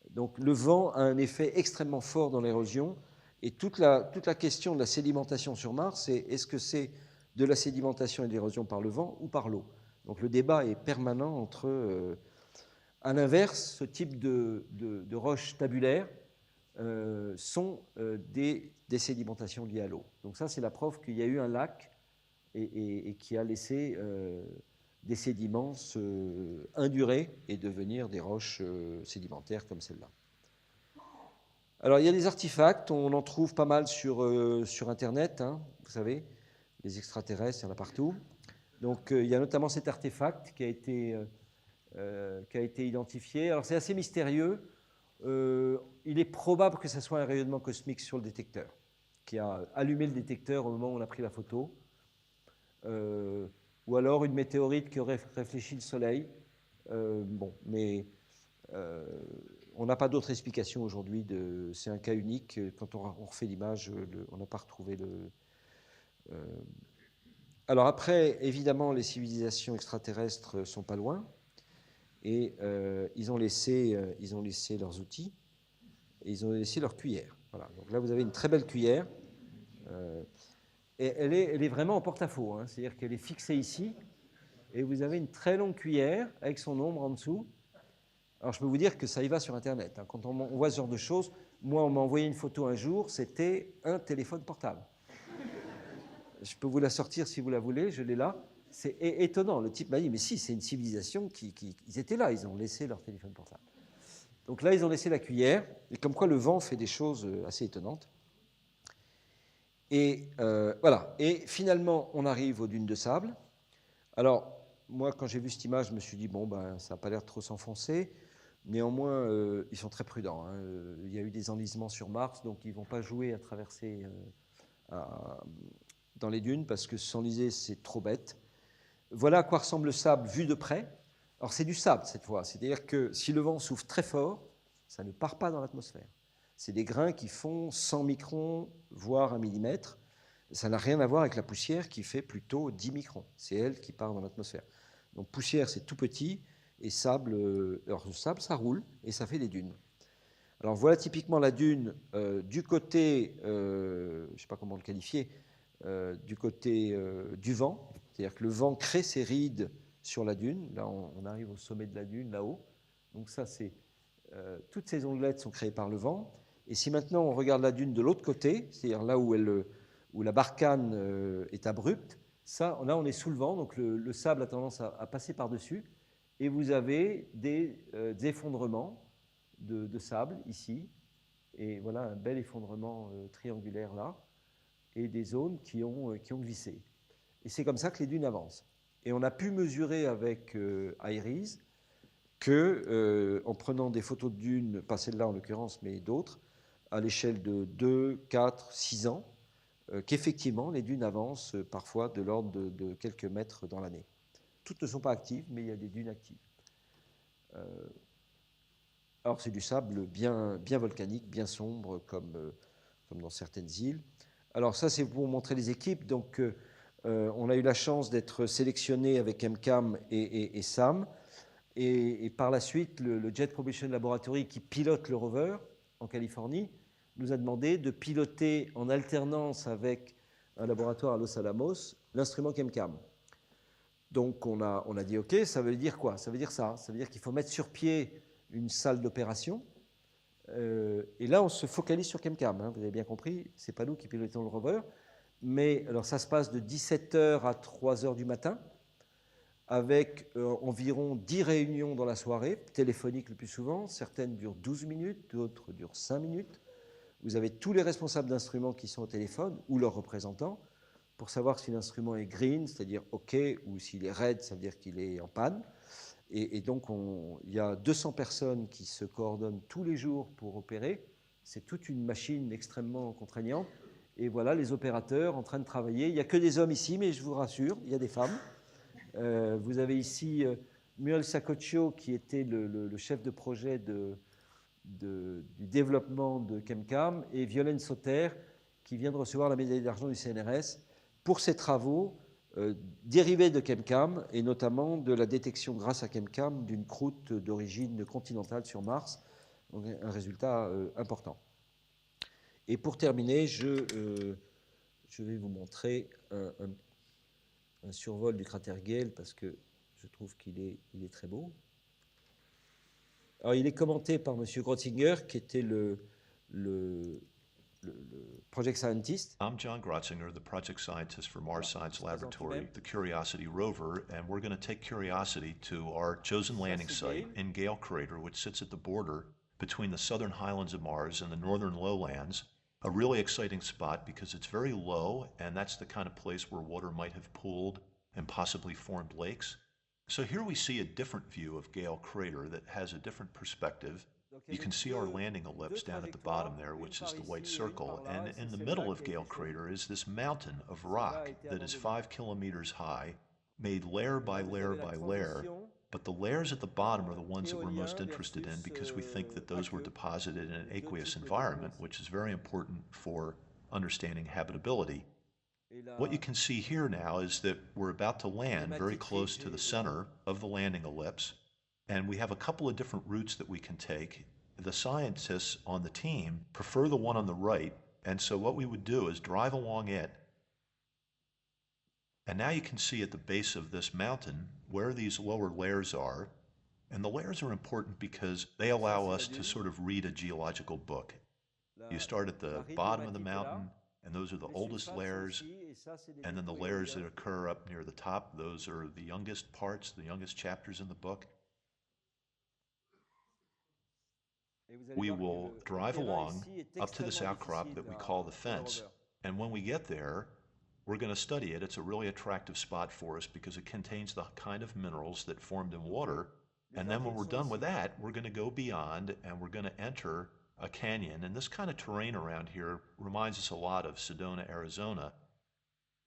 Donc, le vent a un effet extrêmement fort dans l'érosion. Et toute la question de la sédimentation sur Mars, c'est est-ce que c'est de la sédimentation et de l'érosion par le vent ou par l'eau? Donc, le débat est permanent entre... à l'inverse, ce type de roches tabulaires sont des sédimentations liées à l'eau. Donc ça, c'est la preuve qu'il y a eu un lac et qui a laissé des sédiments indurer et devenir des roches sédimentaires comme celle-là. Alors, il y a des artefacts, on en trouve pas mal sur Internet, hein, vous savez, les extraterrestres, il y en a partout. Donc, il y a notamment cet artefact qui a été identifié. Alors, c'est assez mystérieux. Il est probable que ce soit un rayonnement cosmique sur le détecteur, qui a allumé le détecteur au moment où on a pris la photo, ou alors une météorite qui aurait réfléchi le Soleil. Mais on n'a pas d'autre explication aujourd'hui. C'est un cas unique. Quand on refait l'image, on n'a pas retrouvé le... Alors après, évidemment, les civilisations extraterrestres ne sont pas loin. Et ils ont laissé leurs outils et ils ont laissé leur cuillère. Voilà. Donc là, vous avez une très belle cuillère. Et elle est vraiment en porte-à-faux. Hein. C'est-à-dire qu'elle est fixée ici. Et vous avez une très longue cuillère avec son ombre en dessous. Alors, je peux vous dire que ça y va sur Internet. Hein. Quand on voit ce genre de choses, moi, on m'a envoyé une photo un jour, c'était un téléphone portable. Je peux vous la sortir si vous la voulez, je l'ai là. C'est étonnant. Le type m'a dit, mais si, c'est une civilisation ils étaient là, ils ont laissé leur téléphone portable. Donc là, ils ont laissé la cuillère, et comme quoi le vent fait des choses assez étonnantes. Et voilà. Et finalement, on arrive aux dunes de sable. Alors, moi, quand j'ai vu cette image, je me suis dit, bon, ben, ça n'a pas l'air de trop s'enfoncer. Néanmoins, ils sont très prudents. Hein. Il y a eu des enlisements sur Mars, donc ils ne vont pas jouer à traverser dans les dunes, parce que s'enliser, c'est trop bête. Voilà à quoi ressemble le sable vu de près. Alors, c'est du sable cette fois. C'est-à-dire que si le vent souffle très fort, ça ne part pas dans l'atmosphère. C'est des grains qui font 100 microns, voire 1 millimètre. Ça n'a rien à voir avec la poussière qui fait plutôt 10 microns. C'est elle qui part dans l'atmosphère. Donc, poussière, c'est tout petit. Et sable, alors le sable, ça roule et ça fait des dunes. Alors, voilà typiquement la dune du côté, je ne sais pas comment le qualifier, du côté du vent. C'est-à-dire que le vent crée ses rides sur la dune. Là, on arrive au sommet de la dune, là-haut. Donc ça, c'est toutes ces ondelettes sont créées par le vent. Et si maintenant on regarde la dune de l'autre côté, c'est-à-dire là où la barcane est abrupte, là, on est sous le vent. Donc le sable a tendance à passer par-dessus. Et vous avez des effondrements de sable ici. Et voilà un bel effondrement triangulaire là. Et des zones qui ont glissé. Et c'est comme ça que les dunes avancent. Et on a pu mesurer avec IRIS en prenant des photos de dunes, pas celle-là en l'occurrence, mais d'autres, à l'échelle de 2, 4, 6 ans, qu'effectivement les dunes avancent parfois de l'ordre de quelques mètres dans l'année. Toutes ne sont pas actives, mais il y a des dunes actives. Alors c'est du sable bien volcanique, bien sombre, comme dans certaines îles. Alors ça, c'est pour montrer les équipes. Donc on a eu la chance d'être sélectionné avec MCAM et SAM. Et par la suite, le Jet Propulsion Laboratory, qui pilote le rover en Californie, nous a demandé de piloter en alternance avec un laboratoire à Los Alamos l'instrument ChemCam. Donc on a dit OK, ça veut dire quoi? Ça veut dire ça. Ça veut dire qu'il faut mettre sur pied une salle d'opération. Et là, on se focalise sur ChemCam. Hein, vous avez bien compris, ce n'est pas nous qui pilotons le rover. Mais alors ça se passe de 17h à 3h du matin, avec environ 10 réunions dans la soirée, téléphoniques le plus souvent. Certaines durent 12 minutes, d'autres durent 5 minutes. Vous avez tous les responsables d'instruments qui sont au téléphone, ou leurs représentants, pour savoir si l'instrument est green, c'est-à-dire OK, ou s'il est red, ça veut dire qu'il est en panne. Et donc, il y a 200 personnes qui se coordonnent tous les jours pour opérer. C'est toute une machine extrêmement contraignante. Et voilà les opérateurs en train de travailler. Il n'y a que des hommes ici, mais je vous rassure, il y a des femmes. Vous avez ici Muriel Sacoccio, qui était le chef de projet du développement de ChemCam, et Violaine Sauter, qui vient de recevoir la médaille d'argent du CNRS pour ses travaux dérivés de ChemCam, et notamment de la détection grâce à ChemCam d'une croûte d'origine continentale sur Mars. Donc un résultat important. Et pour terminer, je vais vous montrer un survol du cratère Gale, parce que je trouve qu'il est très beau. Alors, il est commenté par M. Grotzinger, qui était le project scientist. I'm John Grotzinger, the project scientist for Mars Science Laboratory, the Curiosity rover, and we're going to take Curiosity to our chosen landing site in Gale Crater, which sits at the border between the southern highlands of Mars and the northern lowlands. A really exciting spot because it's very low, and that's the kind of place where water might have pooled and possibly formed lakes. So here we see a different view of Gale Crater that has a different perspective. You can see our landing ellipse down at the bottom there, which is the white circle, and in the middle of Gale Crater is this mountain of rock that is 5 kilometers high, made layer by layer by layer. But the layers at the bottom are the ones that we're most interested in because we think that those were deposited in an aqueous environment, which is very important for understanding habitability. What you can see here now is that we're about to land very close to the center of the landing ellipse, and we have a couple of different routes that we can take. The scientists on the team prefer the one on the right, and so what we would do is drive along it. And now you can see at the base of this mountain where these lower layers are. And the layers are important because they allow us to sort of read a geological book. You start at the bottom of the mountain, and those are the oldest layers. And then the layers that occur up near the top, those are the youngest parts, the youngest chapters in the book. We will drive along up to this outcrop that we call the fence. And when we get there, we're going to study it. It's a really attractive spot for us because it contains the kind of minerals that formed in water. And then when we're done with that, we're going to go beyond and we're going to enter a canyon. And this kind of terrain around here reminds us a lot of Sedona, Arizona.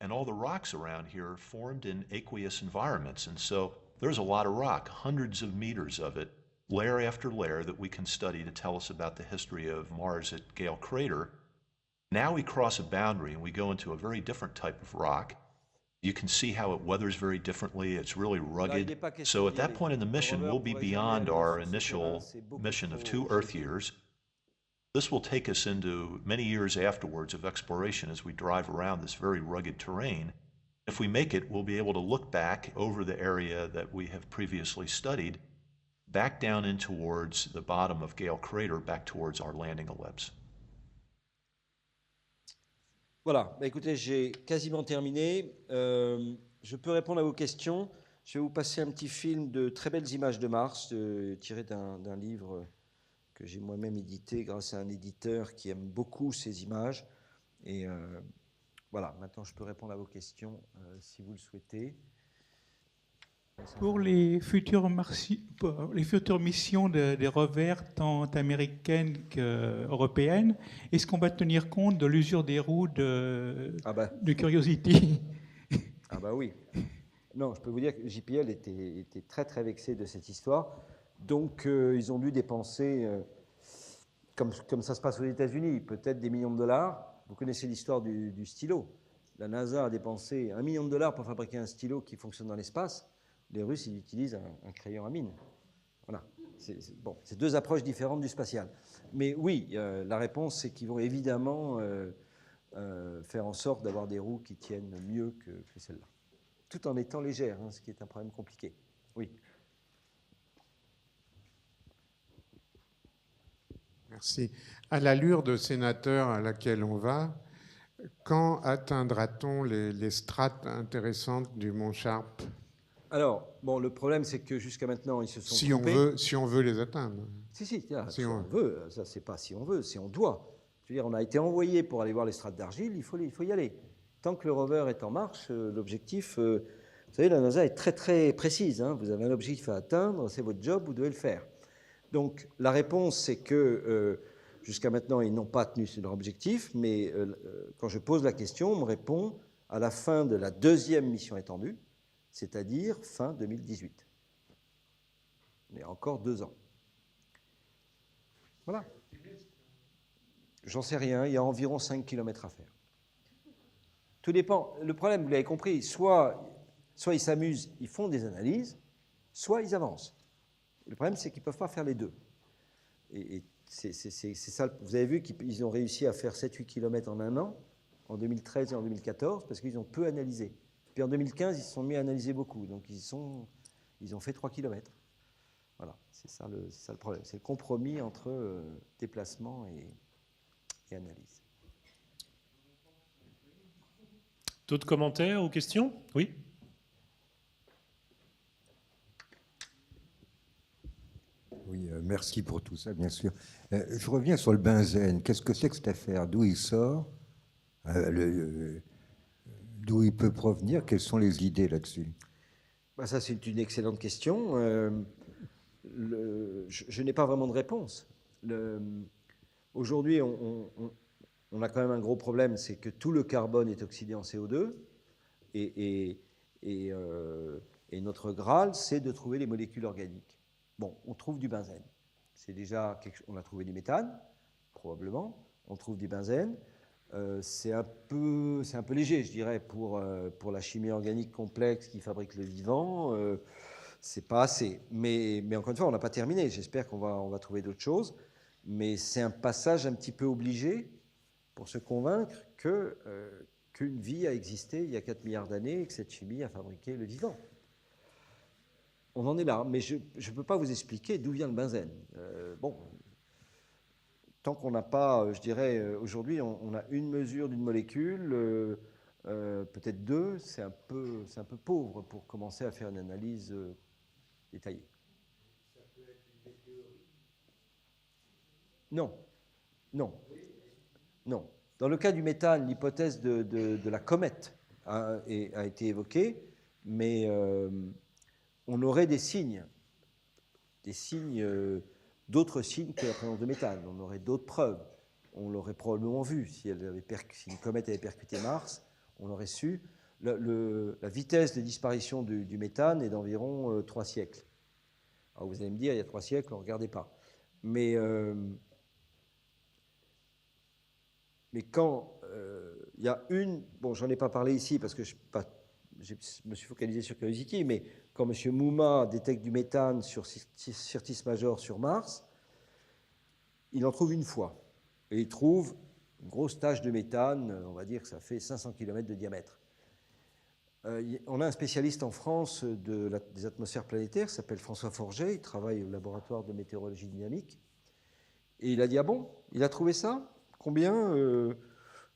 And all the rocks around here are formed in aqueous environments. And so there's a lot of rock, hundreds of meters of it, layer after layer, that we can study to tell us about the history of Mars at Gale Crater. Now we cross a boundary and we go into a very different type of rock. You can see how it weathers very differently. It's really rugged. So at that point in the mission, we'll be beyond our initial mission of 2 Earth years. This will take us into many years afterwards of exploration as we drive around this very rugged terrain. If we make it, we'll be able to look back over the area that we have previously studied, back down in towards the bottom of Gale Crater, back towards our landing ellipse. Voilà, bah écoutez, j'ai quasiment terminé. Je peux répondre à vos questions. Je vais vous passer un petit film de très belles images de Mars, tiré d'un livre que j'ai moi-même édité grâce à un éditeur qui aime beaucoup ces images. Et voilà, maintenant je peux répondre à vos questions si vous le souhaitez. Pour les futures missions des rovers, tant américaines qu'européennes, est-ce qu'on va tenir compte de l'usure des roues de Curiosity? Ah bah oui. Non, je peux vous dire que JPL était très très vexé de cette histoire. Donc, ils ont dû dépenser, comme ça se passe aux États-Unis, peut-être des millions de dollars. Vous connaissez l'histoire du stylo. La NASA a dépensé $1 million pour fabriquer un stylo qui fonctionne dans l'espace. Les Russes, ils utilisent un crayon à mine. Voilà. C'est deux approches différentes du spatial. Mais oui, la réponse, c'est qu'ils vont évidemment faire en sorte d'avoir des roues qui tiennent mieux que celles-là. Tout en étant légères, ce qui est un problème compliqué. Oui. Merci. À l'allure de sénateur à laquelle on va, quand atteindra-t-on les strates intéressantes du mont Sharp? Alors, bon, le problème, c'est que jusqu'à maintenant, ils se sont trompés. Si on veut les atteindre. Si on veut. Ça, c'est pas si on veut, c'est on doit. Je veux dire, on a été envoyé pour aller voir les strates d'argile, il faut y aller. Tant que le rover est en marche, l'objectif... vous savez, la NASA est très, très précise. Vous avez un objectif à atteindre, c'est votre job, vous devez le faire. Donc, la réponse, c'est que jusqu'à maintenant, ils n'ont pas tenu leur objectif, mais quand je pose la question, on me répond à la fin de la deuxième mission étendue, c'est-à-dire fin 2018. Mais encore 2 ans. Voilà. J'en sais rien, il y a environ 5 km à faire. Tout dépend. Le problème, vous l'avez compris, soit ils s'amusent, ils font des analyses, soit ils avancent. Le problème, c'est qu'ils ne peuvent pas faire les deux. Et c'est ça. Vous avez vu qu'ils ont réussi à faire 7-8 km en 1 an, en 2013 et en 2014, parce qu'ils ont peu analysé. Puis en 2015, ils se sont mis à analyser beaucoup. Donc ils ont fait 3 km. Voilà, c'est ça le problème. C'est le compromis entre déplacement et analyse. D'autres commentaires ou questions? Oui. Oui, merci pour tout ça, bien sûr. Je reviens sur le benzène. Qu'est-ce que c'est que cette affaire? D'où il sort? D'où il peut provenir? Quelles sont les idées là-dessus? Ça, c'est une excellente question. Je n'ai pas vraiment de réponse. Aujourd'hui, on a quand même un gros problème, c'est que tout le carbone est oxydé en CO2, et notre Graal, c'est de trouver les molécules organiques. Bon, on trouve du benzène. C'est déjà on a trouvé du méthane, probablement. On trouve du benzène. C'est un peu léger, je dirais, pour la chimie organique complexe qui fabrique le vivant. C'est pas assez. Mais encore une fois, on n'a pas terminé. J'espère qu'on va trouver d'autres choses. Mais c'est un passage un petit peu obligé pour se convaincre qu'une vie a existé il y a 4 milliards d'années et que cette chimie a fabriqué le vivant. On en est là, mais je ne peux pas vous expliquer d'où vient le benzène. Tant qu'on n'a pas, je dirais, aujourd'hui, on a une mesure d'une molécule, peut-être 2, c'est un peu pauvre pour commencer à faire une analyse détaillée. Ça peut être une théorie? Non. Dans le cas du méthane, l'hypothèse de la comète a été évoquée, mais on aurait des signes, d'autres signes que la présence de méthane. On aurait d'autres preuves. On l'aurait probablement vu. Si une comète avait percuté Mars, on l'aurait su. La vitesse de disparition du méthane est d'environ 3 siècles. Alors vous allez me dire, il y a 3 siècles, on ne regardait pas. Mais quand il y a j'en ai pas parlé ici parce que je me suis focalisé sur Curiosity, mais quand M. Mouma détecte du méthane sur Syrtis Major sur Mars, il en trouve une fois. Et il trouve une grosse tache de méthane, on va dire que ça fait 500 km de diamètre. On a un spécialiste en France des atmosphères planétaires, qui s'appelle François Forget, il travaille au laboratoire de météorologie dynamique. Et il a dit, ah bon, il a trouvé ça? Combien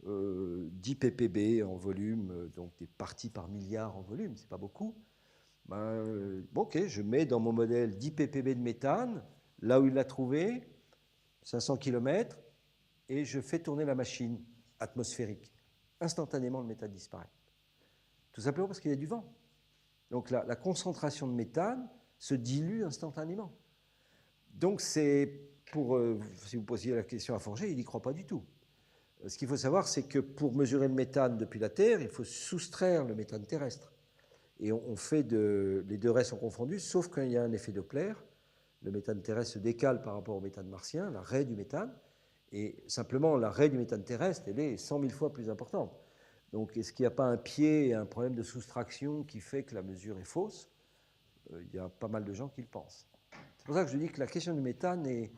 10 ppb en volume, donc des parties par milliard en volume, c'est pas beaucoup. Ok, je mets dans mon modèle 10 ppb de méthane, là où il l'a trouvé, 500 km, et je fais tourner la machine atmosphérique. Instantanément, le méthane disparaît. Tout simplement parce qu'il y a du vent. Donc la concentration de méthane se dilue instantanément. Donc c'est si vous posiez la question à Forget, il n'y croit pas du tout. Ce qu'il faut savoir, c'est que pour mesurer le méthane depuis la Terre, il faut soustraire le méthane terrestre. Et on fait les deux restes sont confondus, sauf quand il y a un effet Doppler. le méthane terrestre se décale par rapport au méthane martien, la raie du méthane, et simplement la raie du méthane terrestre, elle est 100 000 fois plus importante. Donc est-ce qu'il n'y a pas un pied et un problème de soustraction qui fait que la mesure est fausse? Il y a pas mal de gens qui le pensent. C'est pour ça que je dis que la question du méthane n'est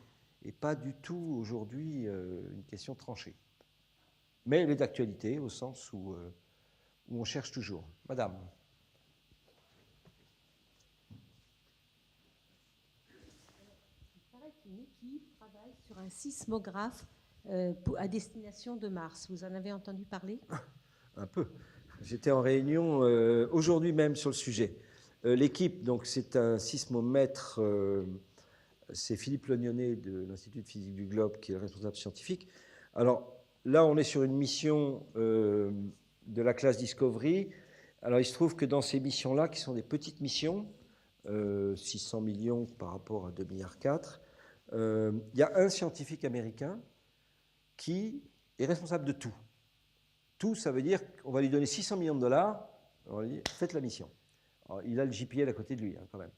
pas du tout aujourd'hui une question tranchée. Mais elle est d'actualité au sens où on cherche toujours. Madame. Il paraît qu'une équipe travaille sur un sismographe à destination de Mars. Vous en avez entendu parler? Un peu. J'étais en réunion aujourd'hui même sur le sujet. L'équipe, donc c'est un sismomètre, c'est Philippe Lognonnet de l'Institut de physique du globe qui est le responsable scientifique. Alors là, on est sur une mission de la classe Discovery. Alors il se trouve que dans ces missions-là, qui sont des petites missions, 600 millions par rapport à 2,4 milliards, il y a un scientifique américain qui est responsable de tout. Tout, ça veut dire qu'on va lui donner 600 millions de dollars, on va lui dire, faites la mission. Alors, il a le JPL à côté de lui, hein, quand même.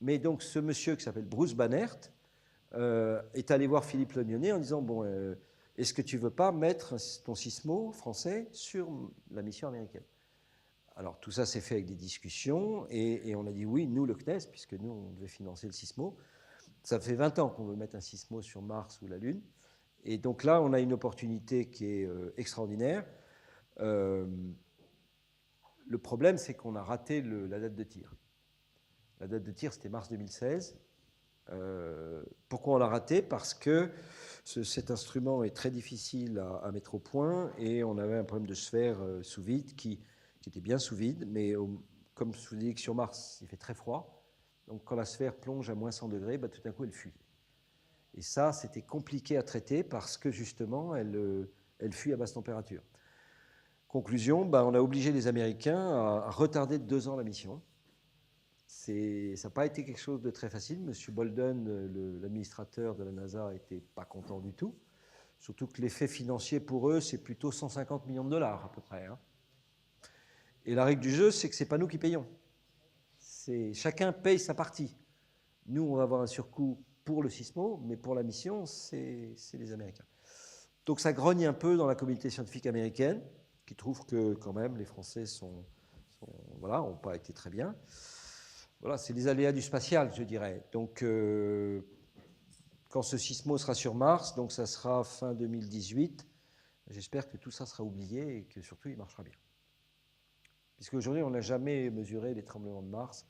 Mais donc, ce monsieur qui s'appelle Bruce Bannert est allé voir Philippe Lognonnet en disant, bon, est-ce que tu ne veux pas mettre ton sismo français sur la mission américaine? Alors, tout ça s'est fait avec des discussions, et on a dit oui, nous, le CNES, puisque nous, on devait financer le sismo. Ça fait 20 ans qu'on veut mettre un sismo sur Mars ou la Lune. Et donc là, on a une opportunité qui est extraordinaire. Le problème, c'est qu'on a raté la date de tir. La date de tir, c'était mars 2016. Pourquoi on l'a raté? Parce que cet instrument est très difficile à mettre au point et on avait un problème de sphère sous vide qui était bien sous vide, mais comme je vous dis que sur Mars, il fait très froid. Donc quand la sphère plonge à moins 100 degrés, bah, tout d'un coup, elle fuit. Et ça, c'était compliqué à traiter parce que justement, elle fuit à basse température. Conclusion, bah, on a obligé les Américains à retarder de 2 ans la mission. Ça n'a pas été quelque chose de très facile. Monsieur Bolden, l'administrateur de la NASA, n'était pas content du tout. Surtout que l'effet financier pour eux, c'est plutôt 150 millions de dollars à peu près. Hein. Et la règle du jeu, c'est que ce n'est pas nous qui payons. Chacun paye sa partie. Nous, on va avoir un surcoût pour le sismo, mais pour la mission, c'est les Américains. Donc ça grogne un peu dans la communauté scientifique américaine, qui trouve que quand même les Français voilà, n'ont pas été très bien. Voilà, c'est les aléas du spatial, je dirais. Donc quand ce sismo sera sur Mars, donc ça sera fin 2018, j'espère que tout ça sera oublié et que surtout il marchera bien. Puisque aujourd'hui on n'a jamais mesuré les tremblements de Mars,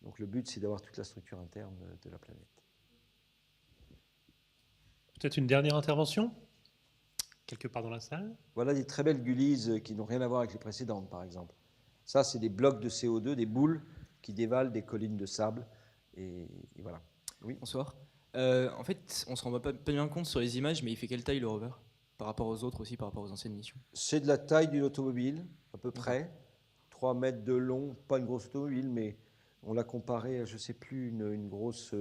donc le but c'est d'avoir toute la structure interne de la planète. Peut-être une dernière intervention ? Quelque part dans la salle. Voilà des très belles Gullies qui n'ont rien à voir avec les précédentes, par exemple. Ça, c'est des blocs de CO2, des boules qui dévalent des collines de sable. Et voilà. Oui. Bonsoir. En fait, on ne se rend pas bien compte sur les images, mais il fait quelle taille le rover? Par rapport aux autres aussi, par rapport aux anciennes missions? C'est de la taille d'une automobile, à peu près. 3 mètres de long, pas une grosse automobile, mais on l'a comparé à, je ne sais plus, une grosse...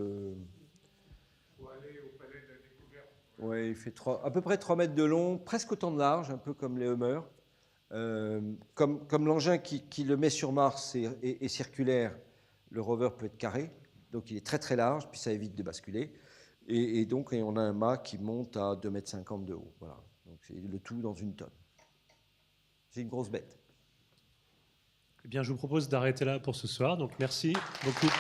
Oui, il fait à peu près 3 mètres de long, presque autant de large, un peu comme les Hummers. Comme l'engin qui le met sur Mars est circulaire, le rover peut être carré, donc il est très très large, puis ça évite de basculer. Et donc on a un mât qui monte à 2,50 m de haut. Voilà. Donc c'est le tout dans 1 tonne. C'est une grosse bête. Eh bien, je vous propose d'arrêter là pour ce soir. Donc merci beaucoup.